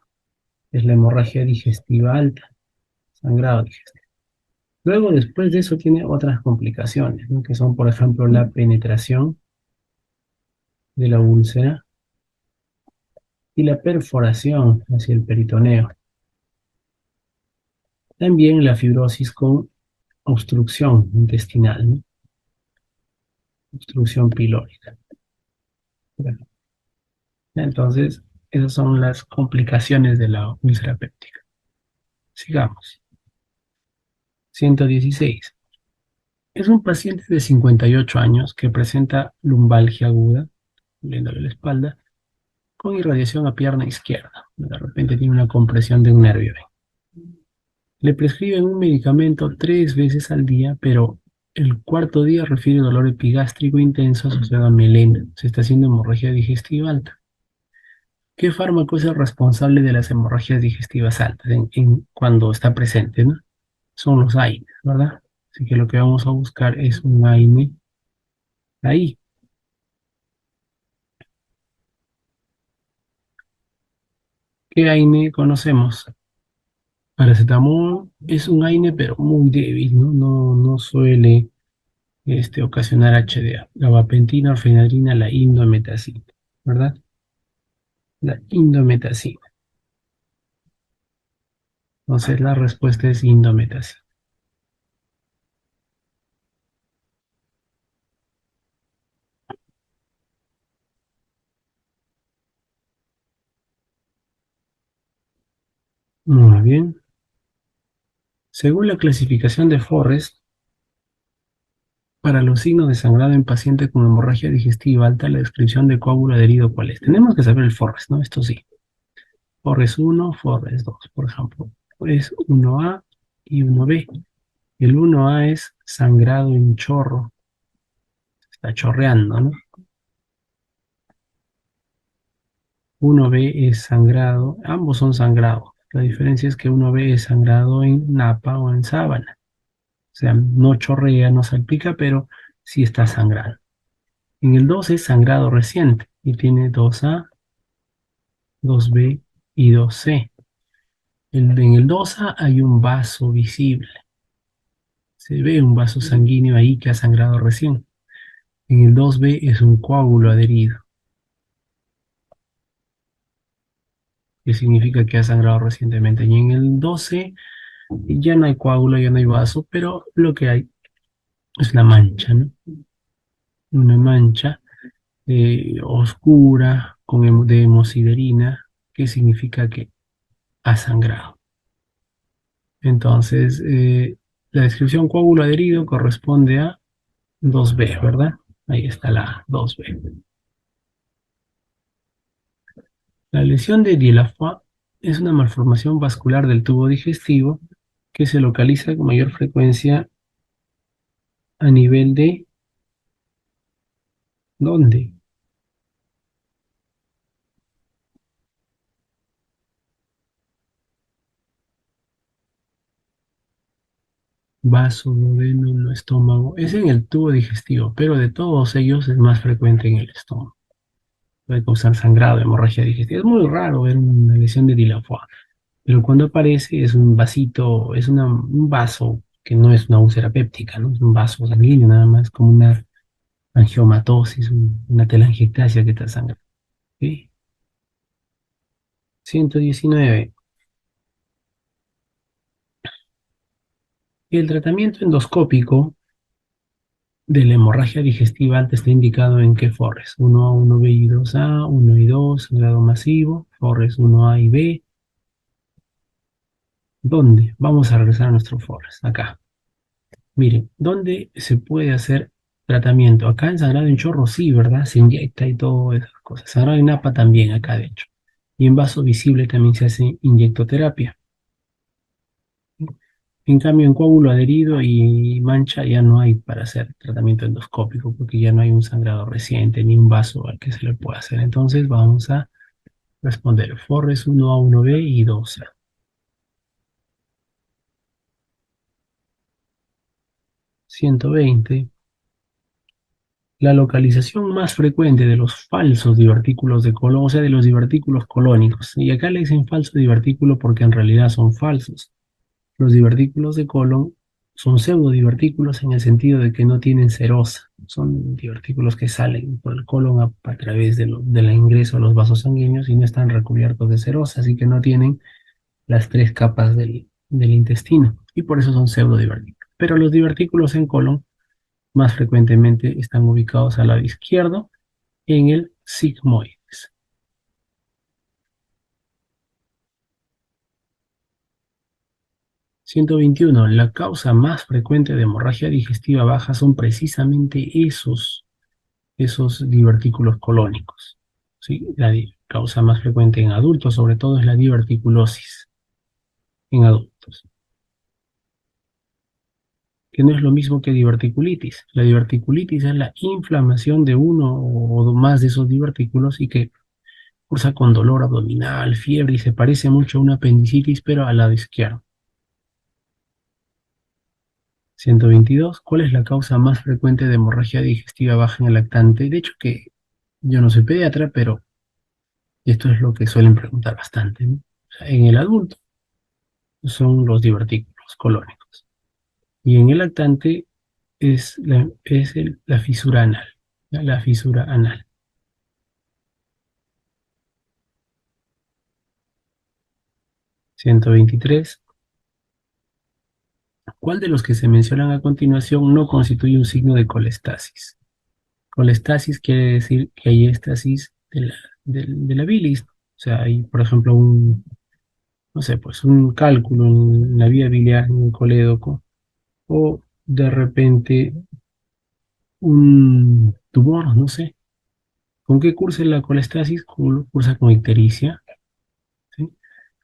Es la hemorragia digestiva alta, sangrado digestivo. Luego, después de eso, tiene otras complicaciones, ¿no? Que son, por ejemplo, la penetración de la úlcera y la perforación hacia el peritoneo. También la fibrosis con obstrucción intestinal, ¿no? Obstrucción pilórica. Entonces, esas son las complicaciones de la úlcera péptica. Sigamos. 116. Es un paciente de 58 años que presenta lumbalgia aguda, doliéndole la espalda, con irradiación a pierna izquierda. De repente tiene una compresión de un nervio. Le prescriben un medicamento 3 veces al día, pero el cuarto día refiere dolor epigástrico intenso asociado a melena. Se está haciendo hemorragia digestiva alta. ¿Qué fármaco es el responsable de las hemorragias digestivas altas cuando está presente, ¿no? Son los AINE, ¿verdad? Así que lo que vamos a buscar es un AINE ahí. ¿Qué AINE conocemos? Paracetamol es un AINE, pero muy débil, ¿no? No suele ocasionar HDA. Gabapentina, orfenadrina, la indometacina, ¿verdad? La indometacina. Entonces la respuesta es indometacina. Muy bien. Según la clasificación de Forrest, para los signos de sangrado en paciente con hemorragia digestiva alta, la descripción de coágulo adherido, ¿cuál es? Tenemos que saber el Forrest, ¿no? Esto sí. Forrest 1, Forrest 2, por ejemplo. Es 1A y 1B. El 1A es sangrado en chorro. Está chorreando, ¿no? 1B es sangrado, ambos son sangrados. La diferencia es que 1B es sangrado en napa o en sábana. O sea, no chorrea, no salpica, pero sí está sangrado. En el 2 es sangrado reciente. y tiene 2A, 2B y 2C. En el 2A hay un vaso visible. Se ve un vaso sanguíneo ahí que ha sangrado recién. En el 2B es un coágulo adherido, que significa que ha sangrado recientemente. Y en el 2C ya no hay coágulo, ya no hay vaso, pero lo que hay es la mancha, ¿no? Una mancha oscura de hemosiderina, que significa que ha sangrado. Entonces, la descripción coágulo adherido corresponde a 2B, ¿verdad? Ahí está la 2B. La lesión de Dieulafoy es una malformación vascular del tubo digestivo que se localiza con mayor frecuencia a nivel de ¿dónde? Vaso, duodeno, estómago. Es en el tubo digestivo, pero de todos ellos es más frecuente en el estómago. Puede causar sangrado, hemorragia digestiva. Es muy raro ver una lesión de Dieulafoy, pero cuando aparece es un vasito, es un vaso que no es una úlcera péptica, ¿no? Es un vaso sanguíneo nada más, como una angiomatosis, una telangiectasia que está sangrando. ¿Sí? 119. El tratamiento endoscópico de la hemorragia digestiva alta está indicado en qué FORRES: 1A, 1B y 2A, 1 y 2, grado masivo, FORRES 1A y B. ¿Dónde? Vamos a regresar a nuestro FORRES, acá. Miren, ¿dónde se puede hacer tratamiento? Acá en sangrado en chorro sí, ¿verdad? Se inyecta y todas esas cosas. Sangrado en APA también, acá adentro. Y en vaso visible también se hace inyectoterapia. En cambio, en coágulo adherido y mancha ya no hay para hacer tratamiento endoscópico porque ya no hay un sangrado reciente ni un vaso al que se le pueda hacer. Entonces vamos a responder FORRES 1A, 1B y 2A. 120. La localización más frecuente de los falsos divertículos de colon, o sea, de los divertículos colónicos. Y acá le dicen falso divertículo porque en realidad son falsos. Los divertículos de colon son pseudodivertículos en el sentido de que no tienen serosa. Son divertículos que salen por el colon a través del ingreso a los vasos sanguíneos y no están recubiertos de serosa, así que no tienen las tres capas del intestino y por eso son pseudodivertículos. Pero los divertículos en colon más frecuentemente están ubicados al lado izquierdo en el sigmoides. 121. La causa más frecuente de hemorragia digestiva baja son precisamente esos divertículos colónicos. ¿Sí? La causa más frecuente en adultos, sobre todo, es la diverticulosis en adultos, que no es lo mismo que diverticulitis. La diverticulitis es la inflamación de uno o más de esos divertículos y que cursa con dolor abdominal, fiebre y se parece mucho a una apendicitis, pero al lado izquierdo. 122. ¿Cuál es la causa más frecuente de hemorragia digestiva baja en el lactante? De hecho que yo no soy pediatra, pero esto es lo que suelen preguntar bastante, ¿no? O sea, en el adulto son los divertículos colónicos y en el lactante es la fisura anal, ¿ya? La fisura anal. 123. ¿Cuál de los que se mencionan a continuación no constituye un signo de colestasis? Colestasis quiere decir que hay éstasis de la bilis. O sea, hay, por ejemplo, no sé, pues un cálculo en la vía biliar, en el colédoco, o de repente un tumor, no sé. ¿Con qué cursa la colestasis? Cursa con ictericia, ¿sí?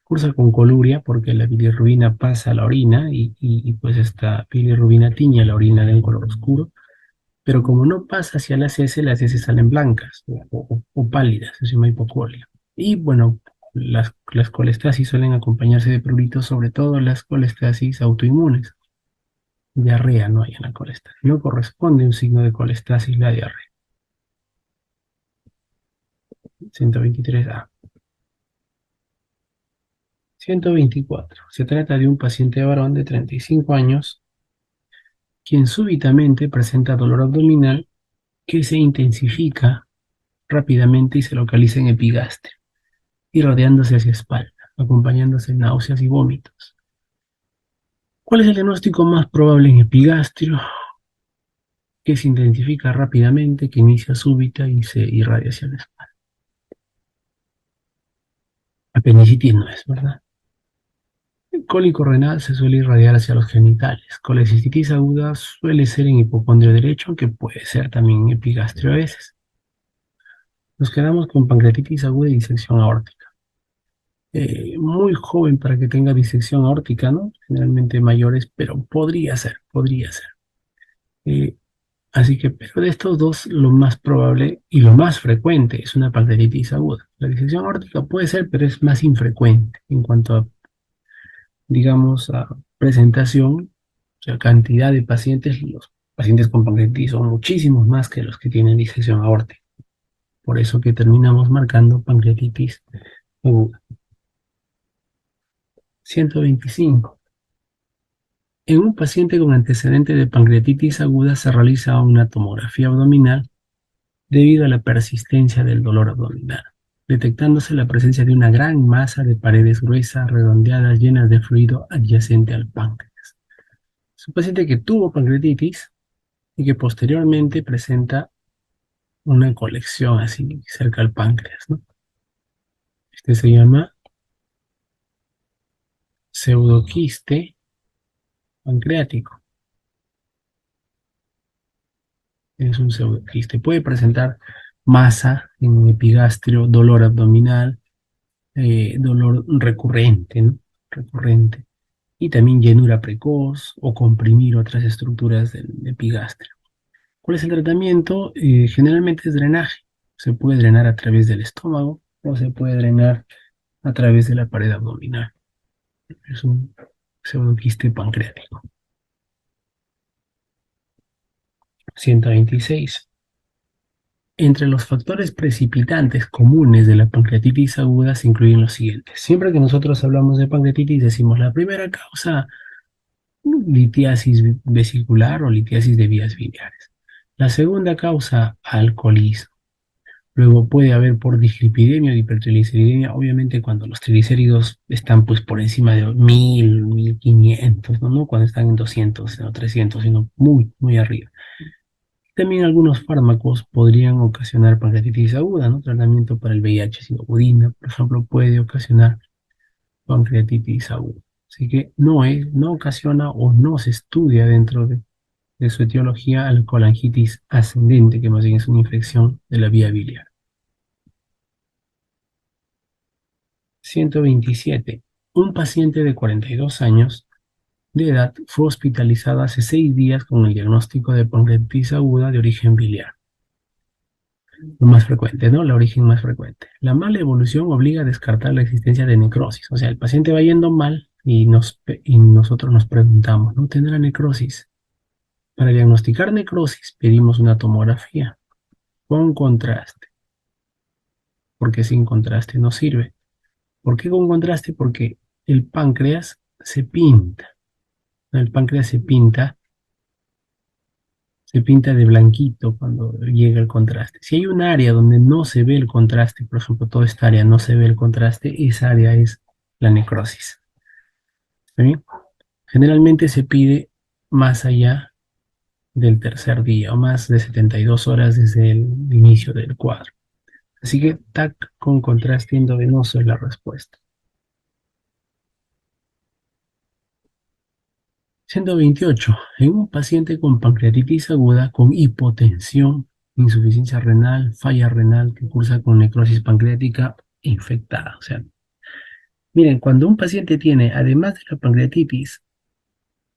Cursa con coluria, porque la bilirrubina pasa a la orina y pues esta bilirrubina tiñe la orina de un color oscuro. Pero como no pasa hacia las heces salen blancas o pálidas, es una hipocolia. Y bueno, las colestasis suelen acompañarse de pruritos, sobre todo las colestasis autoinmunes. Diarrea no hay en la colestasis. No corresponde un signo de colestasis la diarrea. 123A. 124. Se trata de un paciente varón de 35 años quien súbitamente presenta dolor abdominal que se intensifica rápidamente y se localiza en epigastrio, irradiándose hacia espalda, acompañándose de náuseas y vómitos. ¿Cuál es el diagnóstico más probable en epigastrio? Que se identifica rápidamente, que inicia súbita y se irradia hacia la espalda. Apendicitis no es, ¿verdad? El cólico renal se suele irradiar hacia los genitales. Colecistitis aguda suele ser en hipocondrio derecho, aunque puede ser también en epigastrio a veces. Nos quedamos con pancreatitis aguda y disección aórtica. Muy joven para que tenga disección aórtica, ¿no? Generalmente mayores, pero podría ser, podría ser. Eh, Así que, pero de estos dos, lo más probable y lo más frecuente es una pancreatitis aguda. La disección aórtica puede ser, pero es más infrecuente en cuanto a, digamos, a presentación, o sea, cantidad de pacientes. Los pacientes con pancreatitis son muchísimos más que los que tienen disección aórtica. Por eso que terminamos marcando pancreatitis aguda. 125. En un paciente con antecedente de pancreatitis aguda se realiza una tomografía abdominal debido a la persistencia del dolor abdominal, detectándose la presencia de una gran masa de paredes gruesas, redondeadas, llenas de fluido adyacente al páncreas. Es un paciente que tuvo pancreatitis y que posteriormente presenta una colección así cerca al páncreas, ¿no? Este se llama pseudoquiste pancreático. Es un pseudoquiste. Puede presentar masa en epigastrio, dolor abdominal, dolor recurrente, ¿no? Recurrente. Y también llenura precoz o comprimir otras estructuras del epigastrio. ¿Cuál es el tratamiento? Generalmente es drenaje. Se puede drenar a través del estómago o se puede drenar a través de la pared abdominal. Es un pseudoquiste pancreático. 126. Entre los factores precipitantes comunes de la pancreatitis aguda se incluyen los siguientes. Siempre que nosotros hablamos de pancreatitis decimos la primera causa, litiasis vesicular o litiasis de vías biliares. La segunda causa, alcoholismo. Luego puede haber por dislipidemia o hipertrigliceridemia, obviamente cuando los triglicéridos están pues por encima de 1000, 1500, ¿no? Cuando están en 200 o 300, sino muy, muy arriba. También algunos fármacos podrían ocasionar pancreatitis aguda, ¿no? Tratamiento para el VIH, silobudina, por ejemplo, puede ocasionar pancreatitis aguda. Así que no ocasiona o no se estudia dentro de su etiología al colangitis ascendente, que más bien es una infección de la vía biliar. 127. Un paciente de 42 años de edad fue hospitalizado hace 6 días con el diagnóstico de pancreatitis aguda de origen biliar. Lo más frecuente, ¿no? La origen más frecuente. La mala evolución obliga a descartar la existencia de necrosis. O sea, el paciente va yendo mal y nosotros nos preguntamos, ¿no? ¿Tendrá necrosis? Para diagnosticar necrosis pedimos una tomografía con contraste, porque sin contraste no sirve. ¿Por qué con contraste? Porque el páncreas se pinta. El páncreas se pinta de blanquito cuando llega el contraste. Si hay un área donde no se ve el contraste, por ejemplo, toda esta área no se ve el contraste, esa área es la necrosis. ¿Está bien? Generalmente se pide más allá del tercer día o más de 72 horas desde el inicio del cuadro. Así que TAC con contraste endovenoso es la respuesta. 128. En un paciente con pancreatitis aguda, con hipotensión, insuficiencia renal, falla renal que cursa con necrosis pancreática infectada. O sea, miren, cuando un paciente tiene, además de la pancreatitis,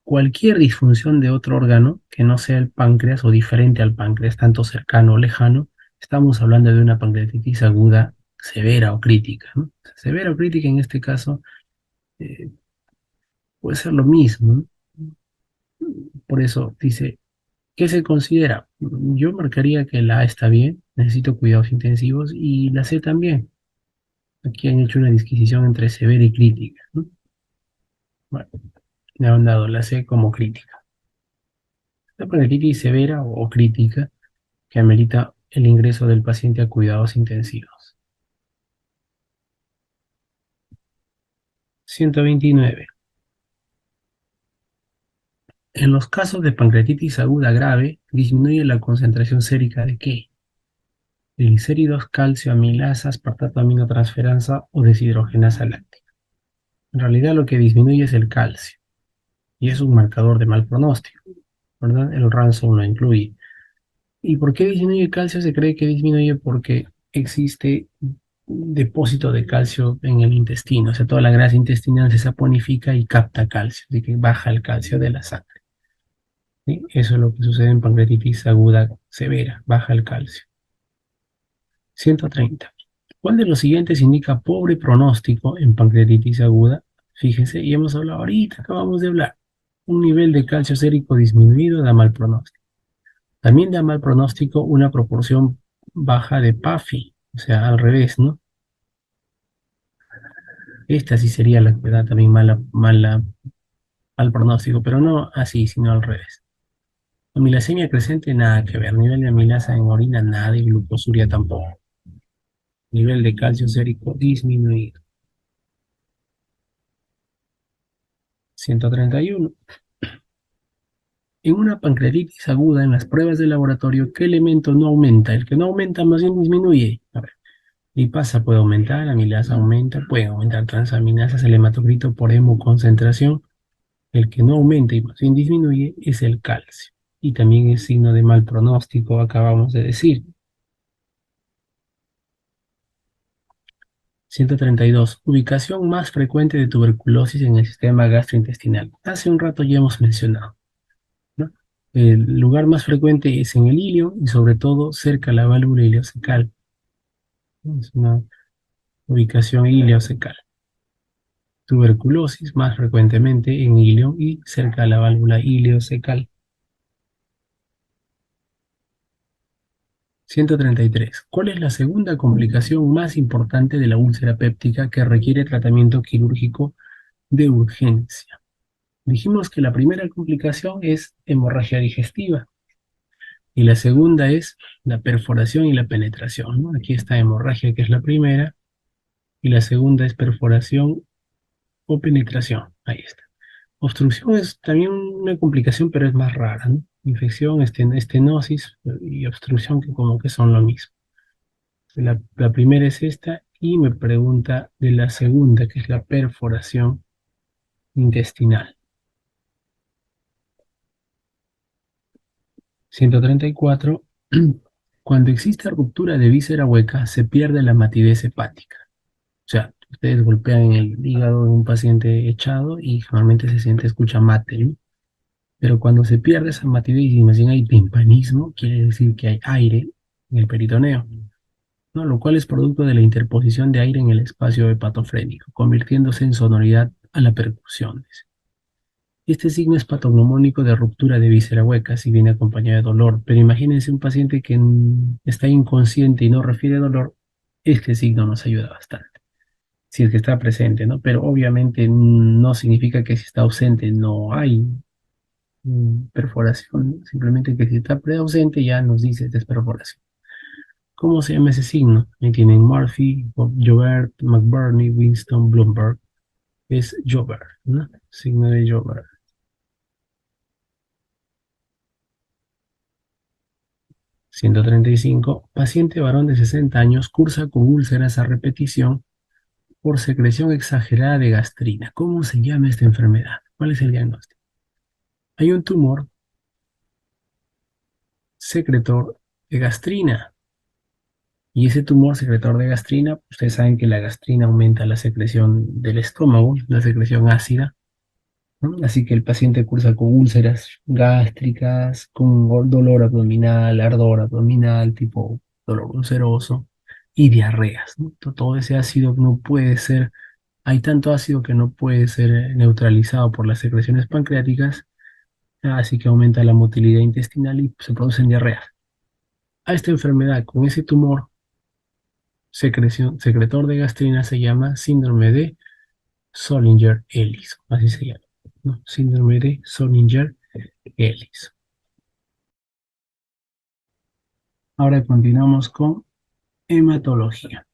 cualquier disfunción de otro órgano que no sea el páncreas o diferente al páncreas, tanto cercano o lejano, estamos hablando de una pancreatitis aguda severa o crítica, ¿no? Severa o crítica en este caso eh, puede ser lo mismo, ¿no? Por eso dice ¿Qué se considera? Yo marcaría que la A está bien, necesito cuidados intensivos, y la C también. Aquí han hecho una disquisición entre severa y crítica, ¿no? Bueno, le han dado la C como crítica. La pancreatitis severa o crítica que amerita el ingreso del paciente a cuidados intensivos. 129. En los casos de pancreatitis aguda grave, disminuye la concentración sérica de ¿qué? Glicéridos, calcio, amilasa, aspartato aminotransferasa o deshidrogenasa láctica. En realidad lo que disminuye es el calcio y es un marcador de mal pronóstico, ¿verdad? El ransom lo incluye. ¿Y por qué disminuye el calcio? Se cree que disminuye porque existe un depósito de calcio en el intestino, o sea, toda la grasa intestinal se saponifica y capta calcio, así que baja el calcio de la sangre, ¿sí? Eso es lo que sucede en pancreatitis aguda severa, baja el calcio. 130. ¿Cuál de los siguientes indica pobre pronóstico en pancreatitis aguda? Fíjense, y hemos hablado ahorita, acabamos de hablar. Un nivel de calcio sérico disminuido da mal pronóstico. También da mal pronóstico una proporción baja de PAFI, o sea, al revés, ¿no? Esta sí sería la que da también mal pronóstico, pero no así, sino al revés. Amilasemia creciente, nada que ver. Nivel de amilasa en orina, nada, y glucosuria tampoco. Nivel de calcio sérico disminuido. 131. En una pancreatitis aguda, en las pruebas de laboratorio, ¿qué elemento no aumenta? El que no aumenta más bien disminuye. A ver, lipasa puede aumentar, amilasa aumenta, pueden aumentar transaminasas, el hematocrito por hemoconcentración. El que no aumenta y más bien disminuye es el calcio. Y también es signo de mal pronóstico, acabamos de decir. 132. Ubicación más frecuente de tuberculosis en el sistema gastrointestinal. Hace un rato ya hemos mencionado, ¿no? El lugar más frecuente es en el ilio y sobre todo cerca a la válvula ileocecal. Es una ubicación ileocecal. Tuberculosis más frecuentemente en ilio y cerca a la válvula ileocecal. 133. ¿Cuál es la segunda complicación más importante de la úlcera péptica que requiere tratamiento quirúrgico de urgencia? Dijimos que la primera complicación es hemorragia digestiva y la segunda es la perforación y la penetración, ¿no? Aquí está hemorragia, que es la primera, y la segunda es perforación o penetración. Ahí está. Obstrucción es también una complicación, pero es más rara, ¿no? Infección, estenosis y obstrucción, que como que son lo mismo. La primera es esta y me pregunta de la segunda, que es la perforación intestinal. 134. Cuando existe ruptura de víscera hueca, se pierde la matidez hepática. O sea, ustedes golpean en el hígado de un paciente echado y generalmente se siente, escucha mate, ¿no? Pero cuando se pierde esa matidez y más bien hay timpanismo, quiere decir que hay aire en el peritoneo, ¿no? Lo cual es producto de la interposición de aire en el espacio hepatofrénico, convirtiéndose en sonoridad a la percusión. Este signo es patognomónico de ruptura de víscera hueca, si viene acompañado de dolor, pero imagínense un paciente que está inconsciente y no refiere dolor, este signo nos ayuda bastante, si es que está presente, ¿no? Pero obviamente no significa que si está ausente no hay perforación, ¿no? Simplemente que si está ausente ya nos dice que es perforación. ¿Cómo se llama ese signo? Ahí tienen Murphy, Joubert, McBurney, Winston, Bloomberg. Es Joubert, ¿no? Signo de Joubert. 135. Paciente varón de 60 años cursa con úlceras a repetición por secreción exagerada de gastrina. ¿Cómo se llama esta enfermedad? ¿Cuál es el diagnóstico? Hay un tumor secretor de gastrina. Y ese tumor secretor de gastrina, ustedes saben que la gastrina aumenta la secreción del estómago, la secreción ácida, ¿no? Así que el paciente cursa con úlceras gástricas, con dolor abdominal, ardor abdominal, tipo dolor ulceroso, y diarreas, ¿no? Todo ese ácido no puede ser, hay tanto ácido que no puede ser neutralizado por las secreciones pancreáticas, así que aumenta la motilidad intestinal y se producen diarreas. A esta enfermedad con ese tumor secretor de gastrina se llama síndrome de Zollinger-Ellis, así se llama, ¿no? Síndrome de Zollinger-Ellis. Ahora continuamos con hematología.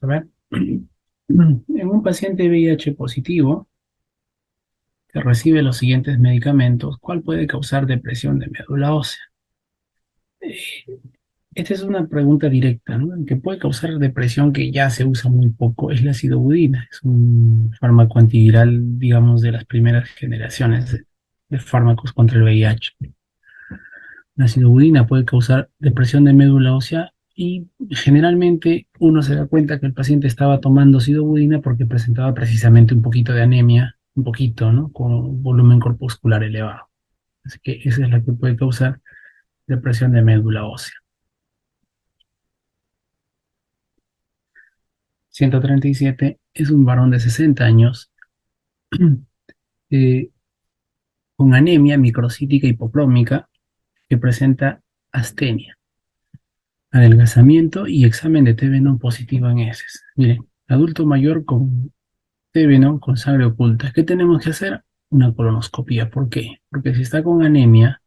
A ver, en un paciente VIH positivo que recibe los siguientes medicamentos, ¿cuál puede causar depresión de médula ósea? Esta es una pregunta directa, ¿no? El que puede causar depresión que ya se usa muy poco es la sidobudina. Es un fármaco antiviral, digamos, de las primeras generaciones de fármacos contra el VIH. La sidobudina puede causar depresión de médula ósea y generalmente uno se da cuenta que el paciente estaba tomando sidobudina porque presentaba precisamente un poquito de anemia, un poquito, ¿no? Con un volumen corpuscular elevado. Así que esa es la que puede causar depresión de médula ósea. 137 es un varón de 60 años eh, con anemia microcítica hipoprómica que presenta astenia, adelgazamiento y examen de TB no positivo en heces. Miren, adulto mayor con TB no con sangre oculta. ¿Qué tenemos que hacer? Una colonoscopia. ¿Por qué? Porque si está con anemia,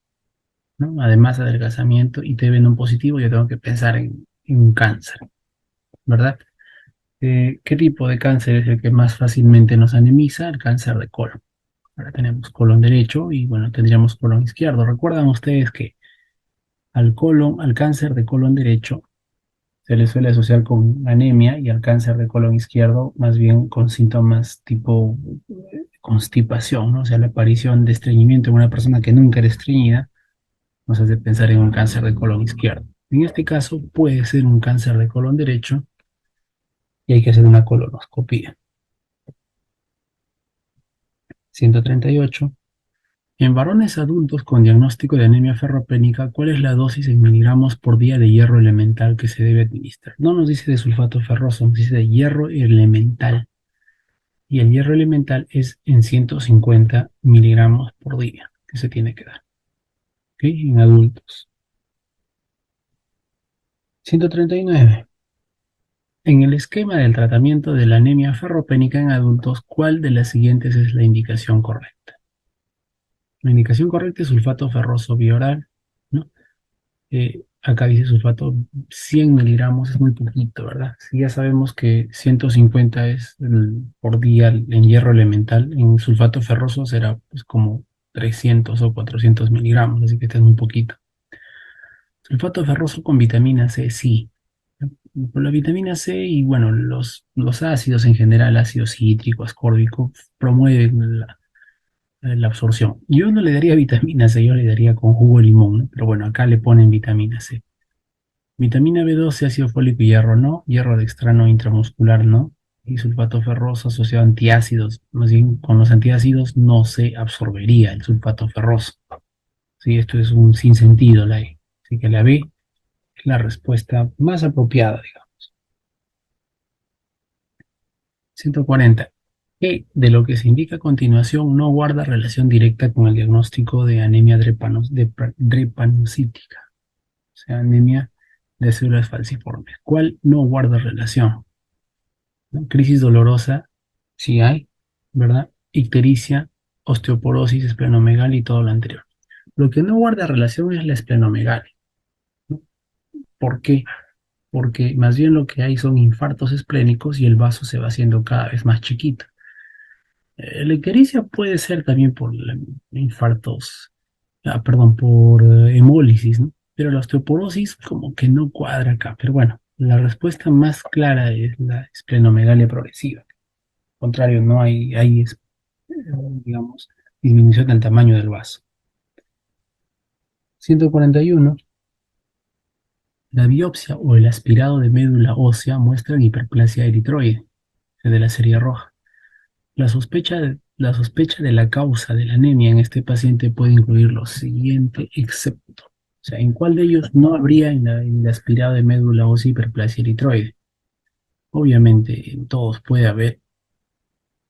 ¿no? Además de adelgazamiento y TB no positivo, yo tengo que pensar en un cáncer, ¿verdad? ¿Qué tipo de cáncer es el que más fácilmente nos anemiza? El cáncer de colon. Ahora tenemos colon derecho y bueno, tendríamos colon izquierdo. Recuerdan ustedes que al colon, al cáncer de colon derecho, se le suele asociar con anemia y al cáncer de colon izquierdo más bien con síntomas tipo constipación, ¿no? O sea, la aparición de estreñimiento en una persona que nunca era estreñida nos hace pensar en un cáncer de colon izquierdo. En este caso puede ser un cáncer de colon derecho y hay que hacer una colonoscopia. 138. En varones adultos con diagnóstico de anemia ferropénica, ¿cuál es la dosis en miligramos por día de hierro elemental que se debe administrar? No nos dice de sulfato ferroso, nos dice de hierro elemental. Y el hierro elemental es en 150 miligramos por día que se tiene que dar, ¿ok? En adultos. 139. En el esquema del tratamiento de la anemia ferropénica en adultos, ¿cuál de las siguientes es la indicación correcta? La indicación correcta es sulfato ferroso bioral, ¿no? Acá dice sulfato 100 miligramos, es muy poquito, ¿verdad? Si ya sabemos que 150 es por día en hierro elemental, en sulfato ferroso será pues como 300 o 400 miligramos, así que este es muy poquito. Sulfato ferroso con vitamina C, sí. Con la vitamina C y bueno, los ácidos en general, ácido cítrico, ascórbico, promueven la absorción. Yo no le daría vitamina C, yo le daría con jugo de limón, ¿no? Pero bueno, acá le ponen vitamina C. Vitamina B12, ácido fólico y hierro no, hierro dextrano intramuscular no, y sulfato ferroso asociado a antiácidos. Más bien, con los antiácidos no se absorbería el sulfato ferroso. Sí, esto es un sinsentido, la E. Así que la B es la respuesta más apropiada, digamos. 140. ¿Qué de lo que se indica a continuación no guarda relación directa con el diagnóstico de anemia drepanocítica? O sea, anemia de células falciformes. ¿Cuál no guarda relación? ¿No? Crisis dolorosa, sí hay, ¿verdad? Ictericia, osteoporosis, esplenomegalia y todo lo anterior. Lo que no guarda relación es la esplenomegalia, ¿no? ¿Por qué? Porque más bien lo que hay son infartos esplénicos y el vaso se va haciendo cada vez más chiquito. La ictericia puede ser también por infartos, perdón, por hemólisis, ¿no? Pero la osteoporosis como que no cuadra acá. Pero bueno, la respuesta más clara es la esplenomegalia progresiva. Al contrario, no hay digamos, disminución del tamaño del vaso. 141. La biopsia o el aspirado de médula ósea muestran hiperplasia eritroide, de la serie roja. La sospecha de la causa de la anemia en este paciente puede incluir lo siguiente, excepto. O sea, ¿en cuál de ellos no habría en el aspirado de médula ósea hiperplasia eritroide? Obviamente, en todos puede haber,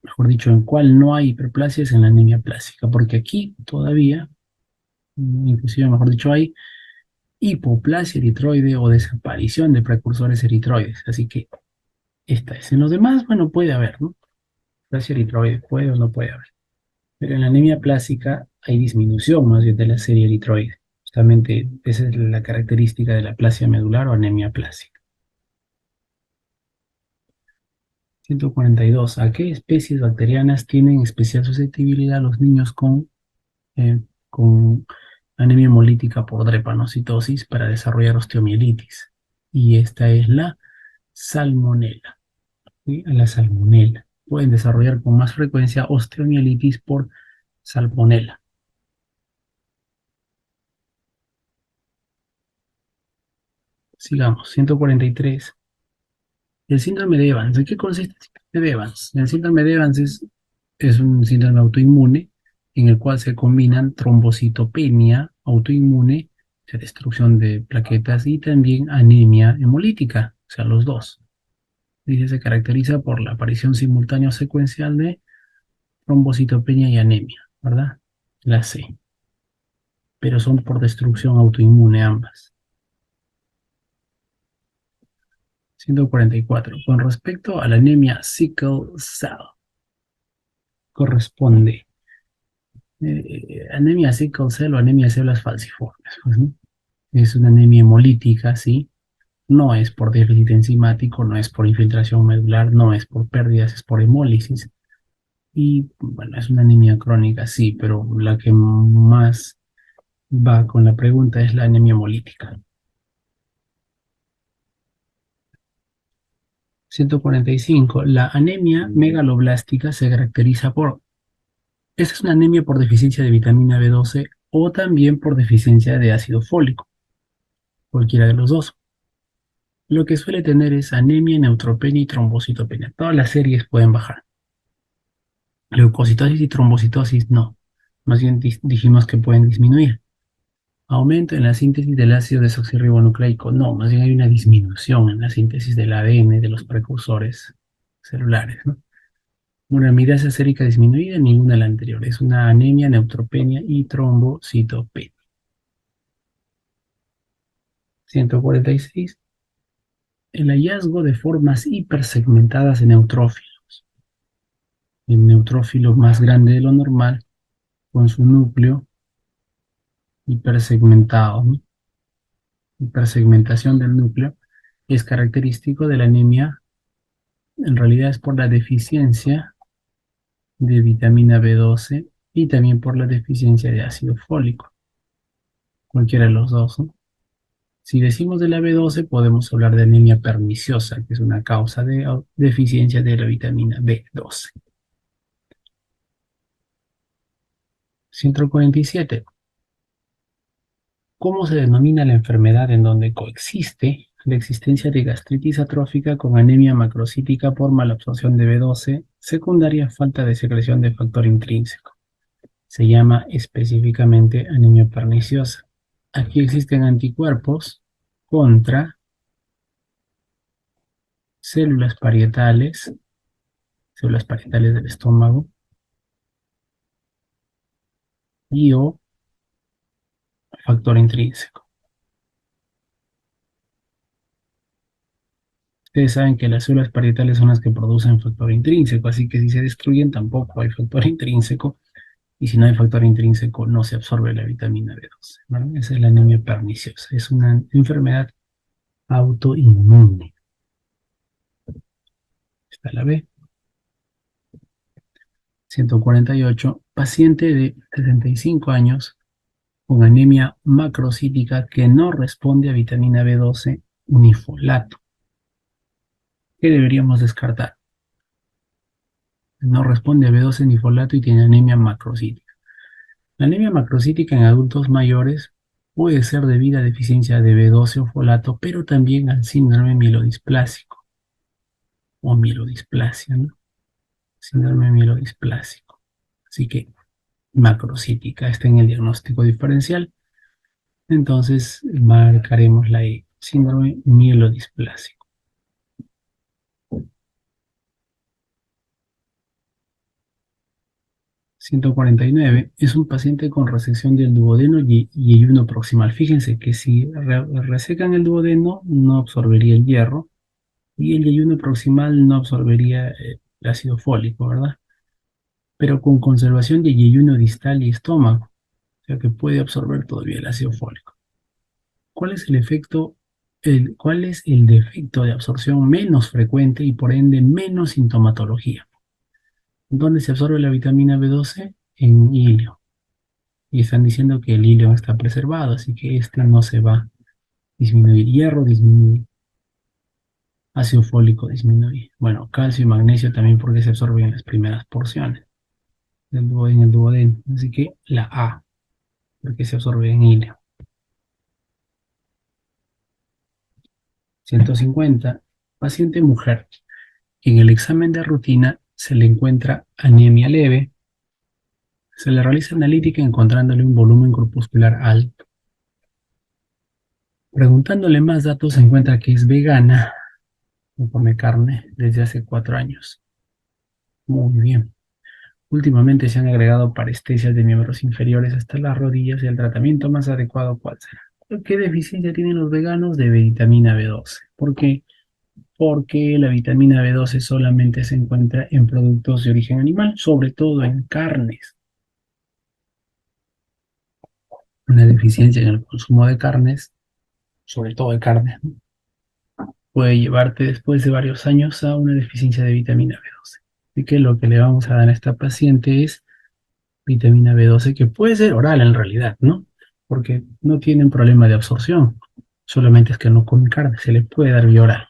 mejor dicho, en cuál no hay hiperplasia es en la anemia plástica, porque aquí todavía, inclusive, mejor dicho, hay hipoplasia eritroide o desaparición de precursores eritroides. Así que esta es. En los demás, bueno, puede haber, ¿no? Plasia eritroide puede o no puede haber. Pero en la anemia plástica hay disminución más bien de la serie eritroide. Justamente esa es la característica de la plasia medular o anemia plástica. 142. ¿A qué especies bacterianas tienen especial susceptibilidad los niños eh, con anemia hemolítica por drepanocitosis para desarrollar osteomielitis? Y esta es la salmonela. ¿Sí? A la salmonela. Pueden desarrollar con más frecuencia osteomielitis por salmonela. Sigamos. 143. El síndrome de Evans. ¿De qué consiste el síndrome de Evans? El síndrome de Evans es un síndrome autoinmune en el cual se combinan trombocitopenia autoinmune, o sea, destrucción de plaquetas, y también anemia hemolítica, o sea, los dos. Dice, se caracteriza por la aparición simultánea o secuencial de trombocitopenia y anemia, ¿verdad? La C. Pero son por destrucción autoinmune ambas. 144. Con respecto a la anemia sickle cell, corresponde anemia sickle cell o anemia de células falciformes, pues, ¿no? Es una anemia hemolítica, ¿sí? No es por déficit enzimático, no es por infiltración medular, no es por pérdidas, es por hemólisis. Y bueno, es una anemia crónica, sí, pero la que más va con la pregunta es la anemia hemolítica. 145. La anemia megaloblástica se caracteriza por... Esta es una anemia por deficiencia de vitamina B12 o también por deficiencia de ácido fólico, cualquiera de los dos. Lo que suele tener es anemia, neutropenia y trombocitopenia. Todas las series pueden bajar. Leucocitosis y trombocitosis no. Más bien dijimos que pueden disminuir. Aumento en la síntesis del ácido desoxirribonucleico. No, más bien hay una disminución en la síntesis del ADN de los precursores celulares, ¿no? Una amilasa sérica disminuida, ninguna de la anterior. Es una anemia, neutropenia y trombocitopenia. 146. El hallazgo de formas hipersegmentadas en neutrófilos. El neutrófilo más grande de lo normal, con su núcleo hipersegmentado, ¿no? Hipersegmentación del núcleo es característico de la anemia. En realidad es por la deficiencia de vitamina B12 y también por la deficiencia de ácido fólico, cualquiera de los dos, ¿no? Si decimos de la B12, podemos hablar de anemia perniciosa, que es una causa de deficiencia de la vitamina B12. 147. ¿Cómo se denomina la enfermedad en donde coexiste la existencia de gastritis atrófica con anemia macrocítica por malabsorción de B12, secundaria falta de secreción de factor intrínseco? Se llama específicamente anemia perniciosa. Aquí existen anticuerpos contra células parietales del estómago y o factor intrínseco. Ustedes saben que las células parietales son las que producen factor intrínseco, así que si se destruyen tampoco hay factor intrínseco, y si no hay factor intrínseco no se absorbe la vitamina B12, ¿vale? Esa es la anemia perniciosa, es una enfermedad autoinmune. Está la B. 148. Paciente de 65 años con anemia macrocítica que no responde a vitamina B12 ni folato. ¿Qué deberíamos descartar? No responde a B12 ni folato y tiene anemia macrocítica. La anemia macrocítica en adultos mayores puede ser debida a deficiencia de B12 o folato, pero también al síndrome mielodisplásico o mielodisplasia, ¿no? Síndrome mielodisplásico. Así que macrocítica está en el diagnóstico diferencial. Entonces marcaremos la E, síndrome mielodisplásico. 149. Es un paciente con resección del duodeno y ayuno proximal. Fíjense que si resecan el duodeno, no absorbería el hierro, y el ayuno proximal no absorbería el ácido fólico, ¿verdad? Pero con conservación de yeyuno distal y estómago, o sea que puede absorber todavía el ácido fólico. ¿Cuál es el efecto, cuál es el defecto de absorción menos frecuente y por ende menos sintomatología? ¿Dónde se absorbe la vitamina B12? En ilio. Y están diciendo que el ilio está preservado, así que este no se va a disminuir. Hierro disminuye, ácido fólico disminuye. Bueno, calcio y magnesio también porque se absorben en las primeras porciones en el duodeno. Así que la A, porque se absorbe en ilio. 150. Paciente mujer. En el examen de rutina se le encuentra anemia leve. Se le realiza analítica encontrándole un volumen corpuscular alto. Preguntándole más datos se encuentra que es vegana, no come carne desde hace 4 años. Muy bien. Últimamente se han agregado parestesias de miembros inferiores hasta las rodillas y el tratamiento más adecuado, ¿cuál será? ¿Qué deficiencia tienen los veganos de vitamina B12? ¿Por qué? Porque la vitamina B12 solamente se encuentra en productos de origen animal, sobre todo en carnes. Una deficiencia en el consumo de carnes, sobre todo de carne, ¿no? Puede llevarte después de varios años a una deficiencia de vitamina B12. Así que lo que le vamos a dar a esta paciente es vitamina B12, que puede ser oral en realidad, ¿no? Porque no tienen problema de absorción, solamente es que no comen carne, se le puede dar vía oral.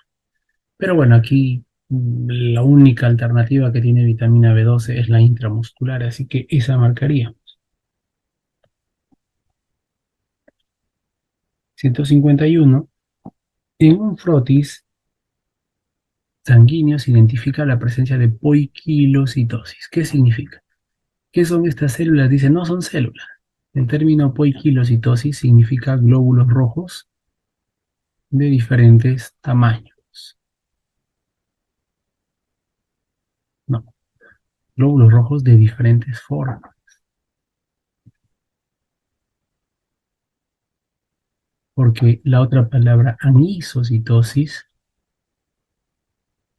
Pero bueno, aquí la única alternativa que tiene vitamina B12 es la intramuscular, así que esa marcaría. 151. En un frotis sanguíneo se identifica la presencia de poiquilocitosis. ¿Qué significa? ¿Qué son estas células? Dicen, no son células. El término poiquilocitosis significa glóbulos rojos de diferentes tamaños. No, glóbulos rojos de diferentes formas. Porque la otra palabra anisocitosis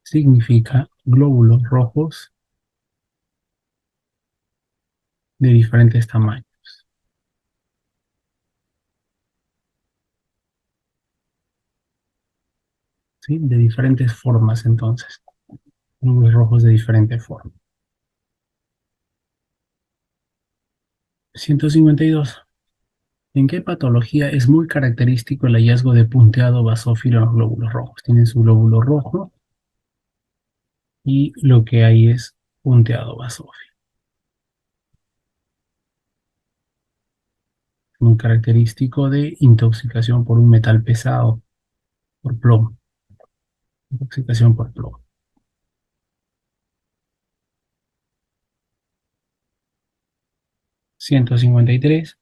significa glóbulos rojos de diferentes tamaños. ¿Sí? De diferentes formas, entonces. Glóbulos rojos de diferente forma. 152. ¿En qué patología es muy característico el hallazgo de punteado basófilo en los glóbulos rojos? Tienen su glóbulo rojo y lo que hay es punteado basófilo. Muy característico de intoxicación por un metal pesado, por plomo. Intoxicación por plomo. 153.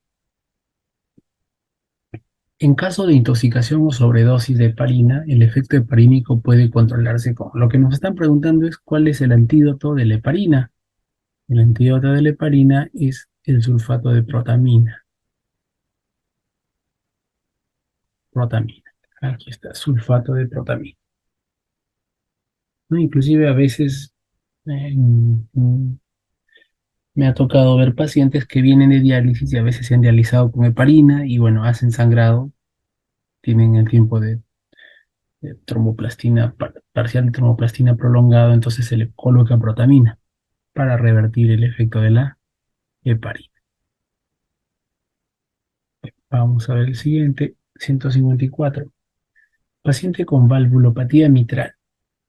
En caso de intoxicación o sobredosis de heparina, el efecto heparínico puede controlarse con... Lo que nos están preguntando es cuál es el antídoto de la heparina. El antídoto de la heparina es el sulfato de protamina. Protamina. Aquí está, sulfato de protamina. ¿No? Inclusive a veces me ha tocado ver pacientes que vienen de diálisis y a veces se han dializado con heparina y bueno, hacen sangrado, tienen el tiempo de tromboplastina, parcial de tromboplastina prolongado, entonces se le coloca protamina para revertir el efecto de la heparina. Vamos a ver el siguiente, 154. Paciente con valvulopatía mitral.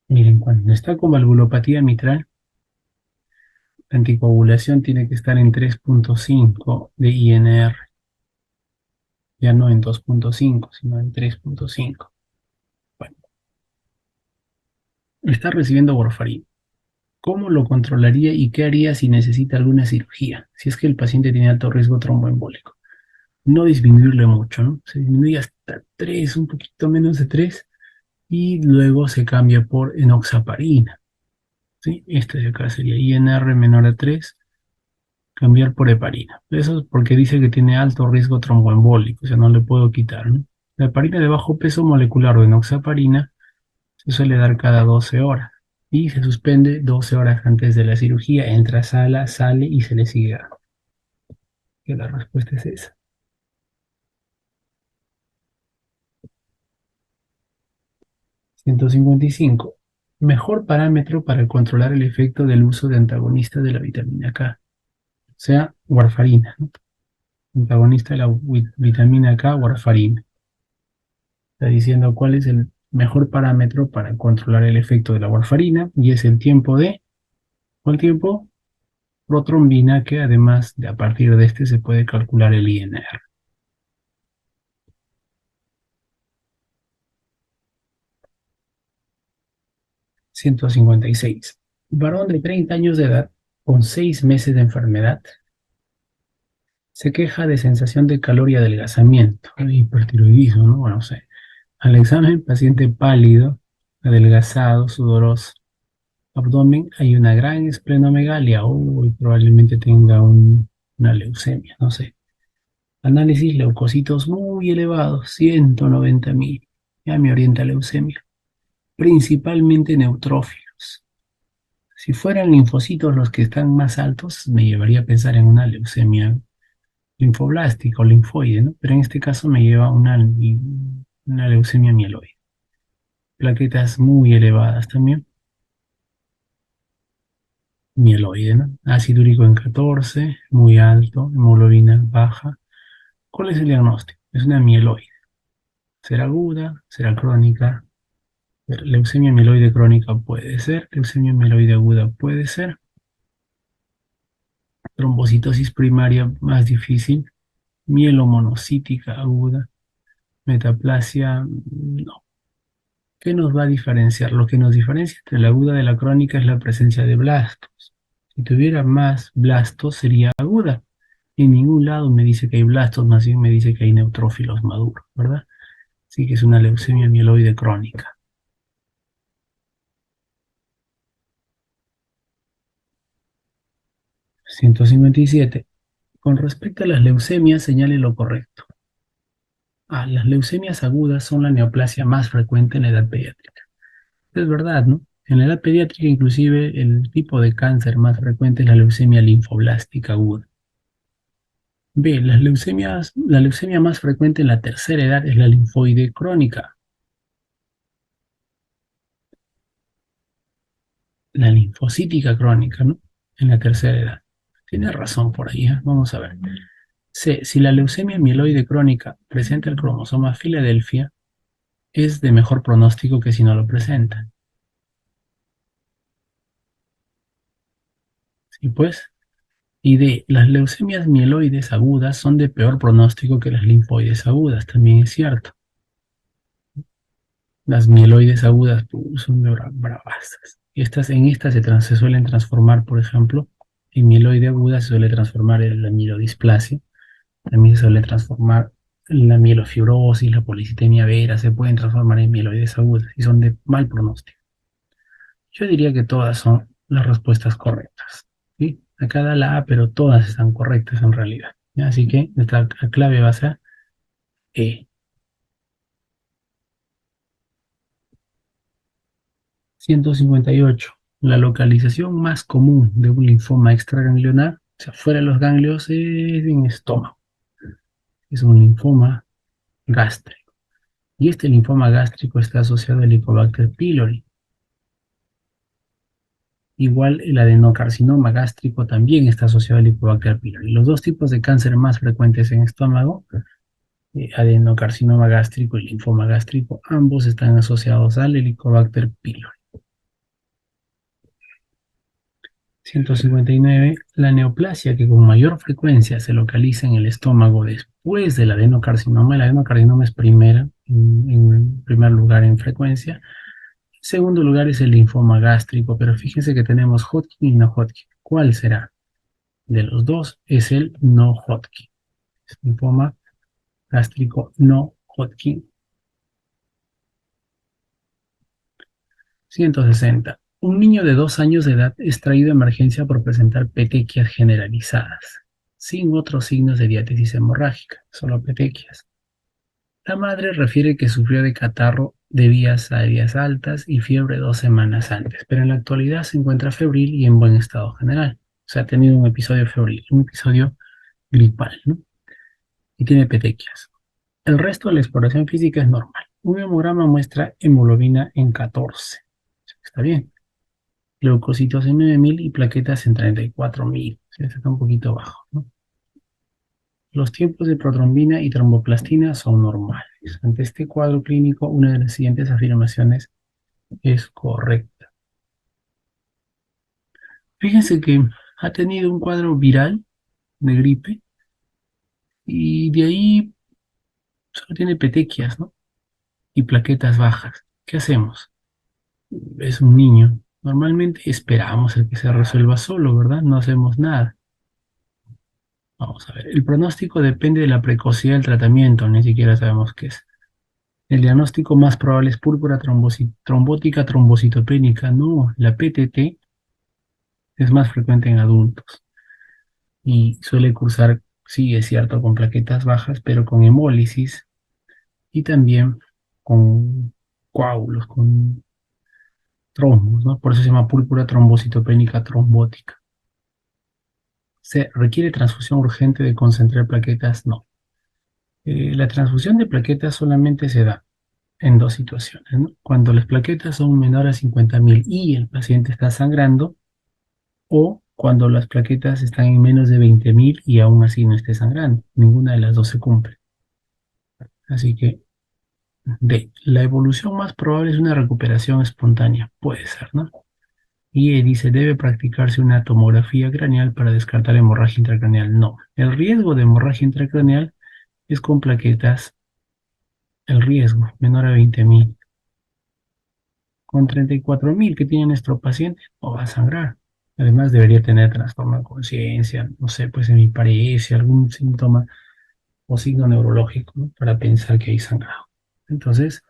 Miren, cuando está con valvulopatía mitral, la anticoagulación tiene que estar en 3.5 de INR, ya no en 2.5, sino en 3.5. Bueno, está recibiendo warfarina. ¿Cómo lo controlaría y qué haría si necesita alguna cirugía? Si es que el paciente tiene alto riesgo tromboembólico. No disminuirle mucho, ¿no? Se disminuye hasta 3, un poquito menos de 3, y luego se cambia por enoxaparina. ¿Sí? Este de acá sería INR menor a 3, cambiar por heparina. Eso es porque dice que tiene alto riesgo tromboembólico, o sea, no le puedo quitar, ¿no? La heparina de bajo peso molecular o enoxaparina se suele dar cada 12 horas y se suspende 12 horas antes de la cirugía, entra a sala, sale y se le sigue dando. Que la respuesta es esa. 155. Mejor parámetro para controlar el efecto del uso de antagonista de la vitamina K, o sea, warfarina, ¿no? Antagonista de la vitamina K, warfarina. Está diciendo cuál es el mejor parámetro para controlar el efecto de la warfarina y es el tiempo de, ¿cuál tiempo? Protrombina, que además de a partir de este se puede calcular el INR. 156. Varón de 30 años de edad con 6 meses de enfermedad se queja de sensación de calor y adelgazamiento, hipertiroidismo, ¿no? Bueno, no sé. Al examen, paciente pálido, adelgazado, sudoroso. Abdomen, hay una gran esplenomegalia, y probablemente tenga una leucemia, no sé. Análisis, leucocitos muy elevados, 190.000. Ya me orienta a leucemia. Principalmente neutrófilos. Si fueran linfocitos los que están más altos, me llevaría a pensar en una leucemia linfoblástica o linfoide, ¿no? Pero en este caso me lleva a una leucemia mieloide. Plaquetas muy elevadas también, mieloide, ¿no? Ácido úrico en 14, muy alto, hemoglobina baja. ¿Cuál es el diagnóstico? Es una mieloide. ¿Será aguda? ¿Será crónica? Leucemia mieloide crónica puede ser, leucemia mieloide aguda puede ser, trombocitosis primaria más difícil, mielomonocítica aguda, metaplasia no. ¿Qué nos va a diferenciar? Lo que nos diferencia entre la aguda de la crónica es la presencia de blastos. Si tuviera más blastos sería aguda. En ningún lado me dice que hay blastos, más bien me dice que hay neutrófilos maduros, ¿verdad? Así que es una leucemia mieloide crónica. 157. Con respecto a las leucemias, señale lo correcto. Las leucemias agudas son la neoplasia más frecuente en la edad pediátrica. Es verdad, ¿no? En la edad pediátrica, inclusive, el tipo de cáncer más frecuente es la leucemia linfoblástica aguda. B. La leucemia más frecuente en la tercera edad es la linfoide crónica. La linfocítica crónica, ¿no? En la tercera edad. Tiene razón por ahí, ¿eh? Vamos a ver. C. Si la leucemia mieloide crónica presenta el cromosoma Filadelfia, es de mejor pronóstico que si no lo presenta. ¿Sí, pues? Y D. Las leucemias mieloides agudas son de peor pronóstico que las linfoides agudas, también es cierto. Las mieloides agudas son bravasas. En estas se suelen transformar, por ejemplo, en mieloide aguda se suele transformar en la mielodisplasia, también se suele transformar la mielofibrosis, la policitemia vera, se pueden transformar en mieloides agudas y son de mal pronóstico. Yo diría que todas son las respuestas correctas, ¿sí? Acá da la A, pero todas están correctas en realidad, ¿ya? Así que nuestra clave va a ser E. 158. La localización más común de un linfoma extraganglionar, o sea, fuera de los ganglios, es en el estómago. Es un linfoma gástrico. Y este linfoma gástrico está asociado al Helicobacter pylori. Igual el adenocarcinoma gástrico también está asociado al Helicobacter pylori. Los dos tipos de cáncer más frecuentes en estómago, adenocarcinoma gástrico y linfoma gástrico, ambos están asociados al Helicobacter pylori. 159. La neoplasia que con mayor frecuencia se localiza en el estómago después del adenocarcinoma. El adenocarcinoma es en primer lugar en frecuencia. En segundo lugar es el linfoma gástrico, pero fíjense que tenemos Hodgkin y no Hodgkin. ¿Cuál será? De los dos es el no Hodgkin. Es linfoma gástrico no Hodgkin. 160. Un niño de 2 años de edad es traído de emergencia por presentar petequias generalizadas, sin otros signos de diátesis hemorrágica, solo petequias. La madre refiere que sufrió de catarro de vías aéreas altas y fiebre 2 semanas antes, pero en la actualidad se encuentra febril y en buen estado general. O sea, ha tenido un episodio febril, un episodio gripal, ¿no? Y tiene petequias. El resto de la exploración física es normal. Un hemograma muestra hemoglobina en 14. Está bien. Leucocitos en 9.000 y plaquetas en 34.000. O sea, está un poquito bajo, ¿no? Los tiempos de protrombina y tromboplastina son normales. Ante este cuadro clínico, una de las siguientes afirmaciones es correcta. Fíjense que ha tenido un cuadro viral de gripe y de ahí solo tiene petequias, ¿no? Y plaquetas bajas. ¿Qué hacemos? Es un niño. Normalmente esperamos a que se resuelva solo, ¿verdad? No hacemos nada. Vamos a ver. El pronóstico depende de la precocidad del tratamiento, ni siquiera sabemos qué es. El diagnóstico más probable es púrpura trombótica trombocitopénica. No, la PTT es más frecuente en adultos y suele cursar, sí, es cierto, con plaquetas bajas, pero con hemólisis y también con coágulos, con trombos, ¿no? Por eso se llama púrpura trombocitopénica trombótica. ¿Se requiere transfusión urgente de concentrar plaquetas? No. La transfusión de plaquetas solamente se da en dos situaciones, ¿no? Cuando las plaquetas son menores a 50.000 y el paciente está sangrando, o cuando las plaquetas están en menos de 20.000 y aún así no esté sangrando. Ninguna de las dos se cumple. Así que D. La evolución más probable es una recuperación espontánea. Puede ser, ¿no? Y E dice, debe practicarse una tomografía craneal para descartar hemorragia intracraneal. No. El riesgo de hemorragia intracraneal es con plaquetas, el riesgo menor a 20.000. Con 34.000 que tiene nuestro paciente, no va a sangrar. Además, debería tener trastorno de conciencia, no sé, pues hemiparesia, algún síntoma o signo neurológico, ¿no? Para pensar que hay sangrado. Entonces,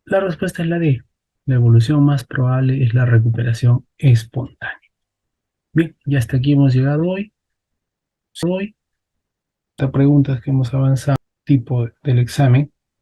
la respuesta es la D. La evolución más probable es la recuperación espontánea. Bien, y hasta aquí hemos llegado hoy. Estas preguntas que hemos avanzado, tipo del examen,